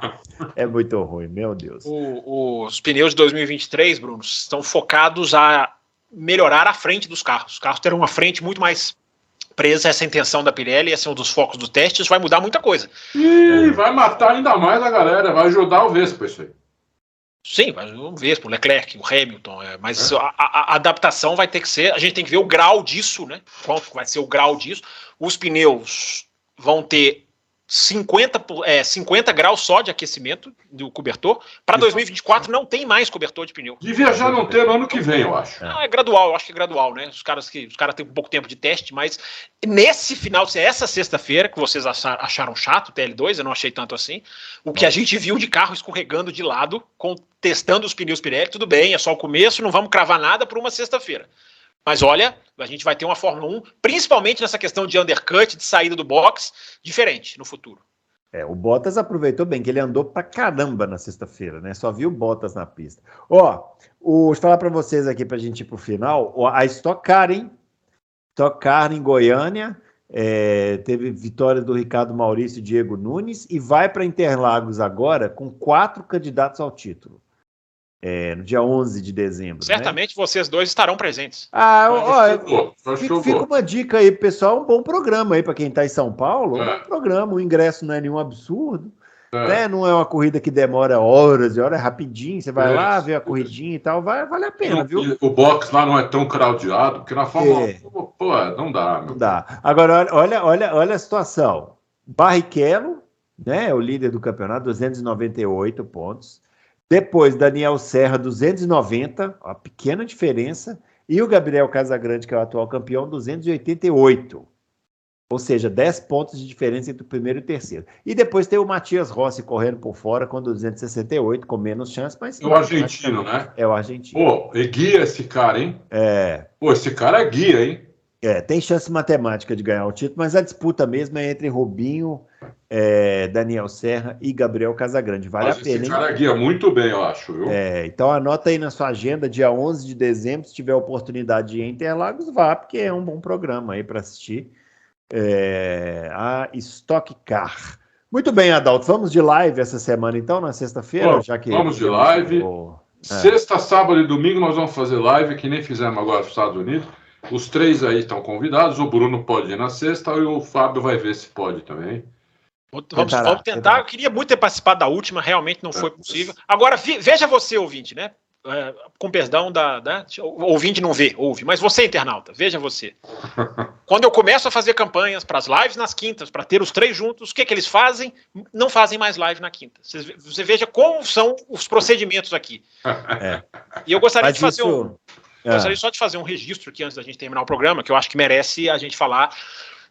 É muito ruim, meu Deus. Os pneus de 2023, Bruno, estão focados a melhorar a frente dos carros. Os carros terão uma frente muito mais presa, essa intenção da Pirelli, esse é um dos focos do teste, isso vai mudar muita coisa. E vai matar ainda mais a galera, vai ajudar o Vespa isso aí. Sim, mas o Vespa, o Leclerc, o Hamilton, mas a adaptação vai ter que ser, a gente tem que ver o grau disso, né? Quanto vai ser o grau disso. Os pneus vão ter 50 graus só de aquecimento do cobertor. Para 2024 não tem mais cobertor de pneu. Devia já não ter no ano que vem, eu acho. Não, é gradual, eu acho que é gradual, né? Os caras têm pouco tempo de teste, mas nesse final, essa sexta-feira, que vocês acharam chato, o TL2, eu não achei tanto assim, o que a gente viu de carro escorregando de lado, testando os pneus Pirelli, tudo bem, é só o começo, não vamos cravar nada por uma sexta-feira. Mas olha, a gente vai ter uma Fórmula 1, principalmente nessa questão de undercut, de saída do box, diferente no futuro. O Bottas aproveitou bem, que ele andou pra caramba na sexta-feira, né? Só viu Bottas na pista. Deixa eu falar pra vocês aqui, pra gente ir pro final, a Stock Car, hein? Stock Car em Goiânia, teve vitória do Ricardo Maurício e Diego Nunes, e vai para Interlagos agora com 4 candidatos ao título. No dia 11 de dezembro. Certamente, né? Vocês dois estarão presentes. Fica uma dica aí, pessoal, um bom programa aí para quem está em São Paulo, um bom programa, o ingresso não é nenhum absurdo, né? Não é uma corrida que demora horas e horas, é rapidinho, você vai lá, vê a corridinha e tal, vale a pena, viu? O box lá não é tão craudiado, porque na Fórmula 1, pô, não dá. Não dá. Agora, olha a situação. Barrichello, né, é o líder do campeonato, 298 pontos. Depois, Daniel Serra, 290, uma pequena diferença. E o Gabriel Casagrande, que é o atual campeão, 288. Ou seja, 10 pontos de diferença entre o primeiro e o terceiro. E depois tem o Matias Rossi correndo por fora com 268, com menos chance, mas... É o argentino, né? É o argentino. Pô, é guia esse cara, hein? Pô, esse cara é guia, hein? Tem chance matemática de ganhar o título, mas a disputa mesmo é entre Rubinho, Daniel Serra e Gabriel Casagrande. Vale a pena, esse cara guia muito bem, eu acho, viu? Então anota aí na sua agenda, dia 11 de dezembro, se tiver oportunidade de ir em Interlagos, vá, porque é um bom programa aí para assistir. A Stock Car. Muito bem, Adalto, vamos de live essa semana então, na sexta-feira? Vamos de live. Sexta, sábado e domingo nós vamos fazer live, que nem fizemos agora nos Estados Unidos. Os 3 aí estão convidados, o Bruno pode ir na sexta e o Fábio vai ver se pode também. Vamos tentar. Eu queria muito ter participado da última, realmente não foi possível. Agora, veja você, ouvinte, né? Com perdão o ouvinte não vê, ouve, mas você, internauta, veja você. Quando eu começo a fazer campanhas para as lives nas quintas, para ter os 3 juntos, o que eles fazem? Não fazem mais live na quinta. Você veja como são os procedimentos aqui. E eu gostaria de fazer gostaria só de fazer um registro aqui antes da gente terminar o programa, que eu acho que merece a gente falar,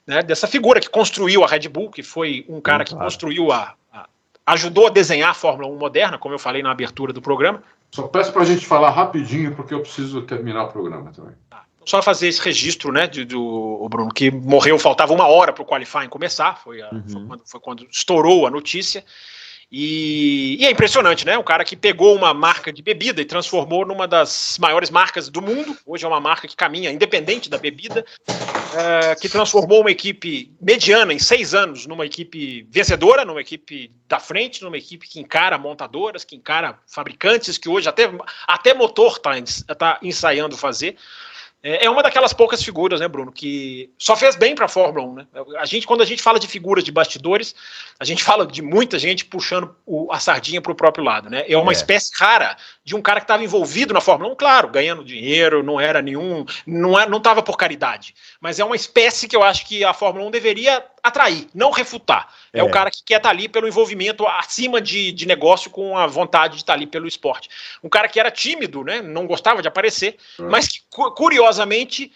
né, dessa figura que construiu a Red Bull, que foi um cara que construiu ajudou a desenhar a Fórmula 1 moderna, como eu falei na abertura do programa. Só peço para a gente falar rapidinho, porque eu preciso terminar o programa também. Só fazer esse registro, né, do Bruno, que morreu, faltava 1 hora para o qualifying começar, foi quando estourou a notícia. E é impressionante, né? Um cara que pegou uma marca de bebida e transformou numa das maiores marcas do mundo. Hoje é uma marca que caminha independente da bebida, que transformou uma equipe mediana em 6 anos numa equipe vencedora, numa equipe da frente, numa equipe que encara montadoras, que encara fabricantes, que hoje até motor está ensaiando fazer. É uma daquelas poucas figuras, né, Bruno, que só fez bem para a Fórmula 1, né? Quando a gente fala de figuras de bastidores, a gente fala de muita gente puxando a sardinha para o próprio lado, né? É uma espécie rara de um cara que estava envolvido na Fórmula 1, claro, ganhando dinheiro, não era nenhum, não estava por caridade, mas é uma espécie que eu acho que a Fórmula 1 deveria atrair, não refutar. É o cara que quer estar ali pelo envolvimento acima de negócio, com a vontade de estar ali pelo esporte. Um cara que era tímido, né? Não gostava de aparecer, mas que, curiosamente,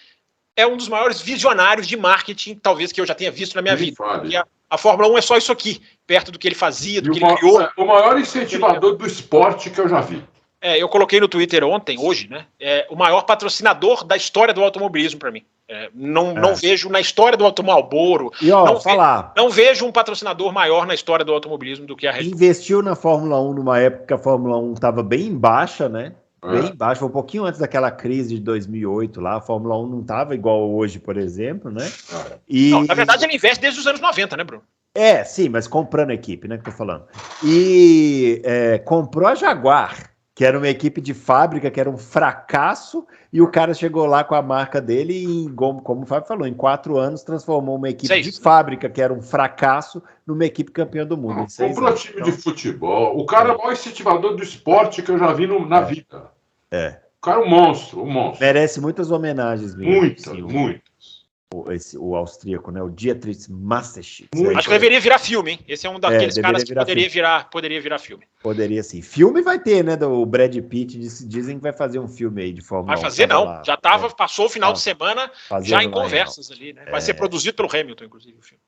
é um dos maiores visionários de marketing, talvez, que eu já tenha visto na minha vida. E a Fórmula 1 é só isso aqui, perto do que ele fazia, do que ele criou. O maior incentivador do esporte que eu já vi. Eu coloquei no Twitter hoje, né? É o maior patrocinador da história do automobilismo para mim. Não vejo na história do Marlboro. Não vejo um patrocinador maior na história do automobilismo do que a Red Bull. Investiu na Fórmula 1 numa época que a Fórmula 1 estava bem baixa, né? Bem baixa, foi um pouquinho antes daquela crise de 2008 lá. A Fórmula 1 não estava igual hoje, por exemplo, né? Na verdade, ele investe desde os anos 90, né, Bruno? Sim, mas comprando a equipe, né, que eu tô falando. E comprou a Jaguar, que era uma equipe de fábrica, que era um fracasso, e o cara chegou lá com a marca dele e, como o Fábio falou, em 4 anos transformou uma equipe de fábrica, que era um fracasso, numa equipe campeã do mundo. Comprou time de futebol. O cara é o maior incentivador do esporte que eu já vi na vida. O cara é um monstro, Merece muitas homenagens. Muitas. O austríaco, né? O Dietrich Mateschitz. Acho que deveria virar filme, hein? Esse é um daqueles caras que poderia virar filme. Poderia sim. Filme vai ter, né? Do Brad Pitt, dizem que vai fazer um filme aí de Fórmula 1. Vai fazer, não. Já passou o final de semana já em conversas ali, né? Vai ser produzido pelo Hamilton, inclusive, o filme.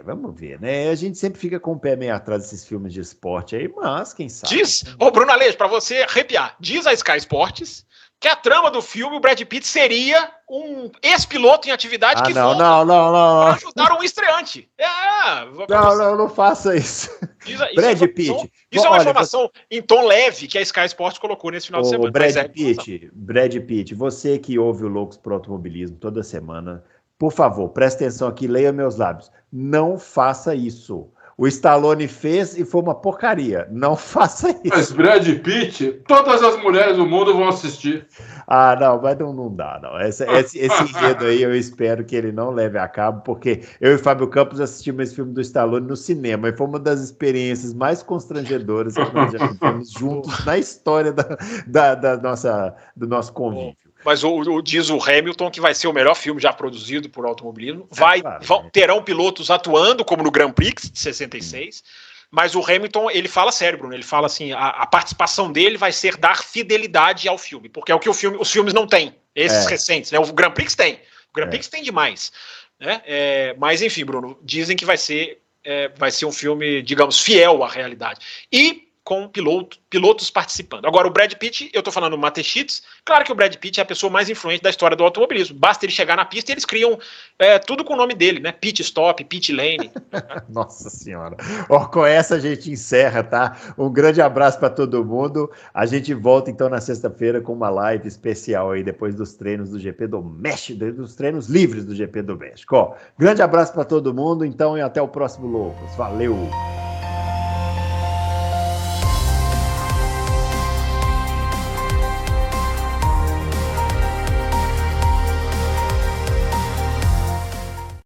Vamos ver, né? A gente sempre fica com o pé meio atrás desses filmes de esporte aí, mas quem sabe. Bruno Aleixo, para você arrepiar, diz a Sky Sports que a trama do filme, o Brad Pitt seria um ex-piloto em atividade que não para ajudar um estreante. Não faça isso. Brad Pitt. Isso é uma informação em tom leve que a Sky Sports colocou nesse final de semana. Brad Pitt, você que ouve o Loucos pro Automobilismo toda semana, por favor, preste atenção aqui, leia meus lábios. Não faça isso. o Stallone fez e foi uma porcaria. Não faça isso. Mas Brad Pitt, todas as mulheres do mundo vão assistir. Ah, não, mas não dá, não. Esse enredo aí eu espero que ele não leve a cabo, porque eu e Fábio Campos assistimos esse filme do Stallone no cinema e foi uma das experiências mais constrangedoras que nós já tivemos juntos na história do nosso convívio. Mas diz o Hamilton que vai ser o melhor filme já produzido por automobilismo. Terão pilotos atuando, como no Grand Prix de 66, mas o Hamilton, ele fala sério, Bruno, ele fala assim, a participação dele vai ser dar fidelidade ao filme, porque é o que os filmes não têm, esses recentes, né? O Grand Prix tem, o Grand Prix tem demais, né? Mas enfim, Bruno, dizem que vai ser um filme, digamos, fiel à realidade. E com pilotos participando. Agora, o Brad Pitt, eu tô falando Mateschitz, claro que o Brad Pitt é a pessoa mais influente da história do automobilismo. Basta ele chegar na pista e eles criam tudo com o nome dele, né? Pit Stop, Pit Lane. Nossa Senhora. Com essa a gente encerra, tá? Um grande abraço para todo mundo. A gente volta então na sexta-feira com uma live especial aí depois dos treinos do GP do México, dos treinos livres do GP do México. Grande abraço para todo mundo, então, e até o próximo Loucos. Valeu!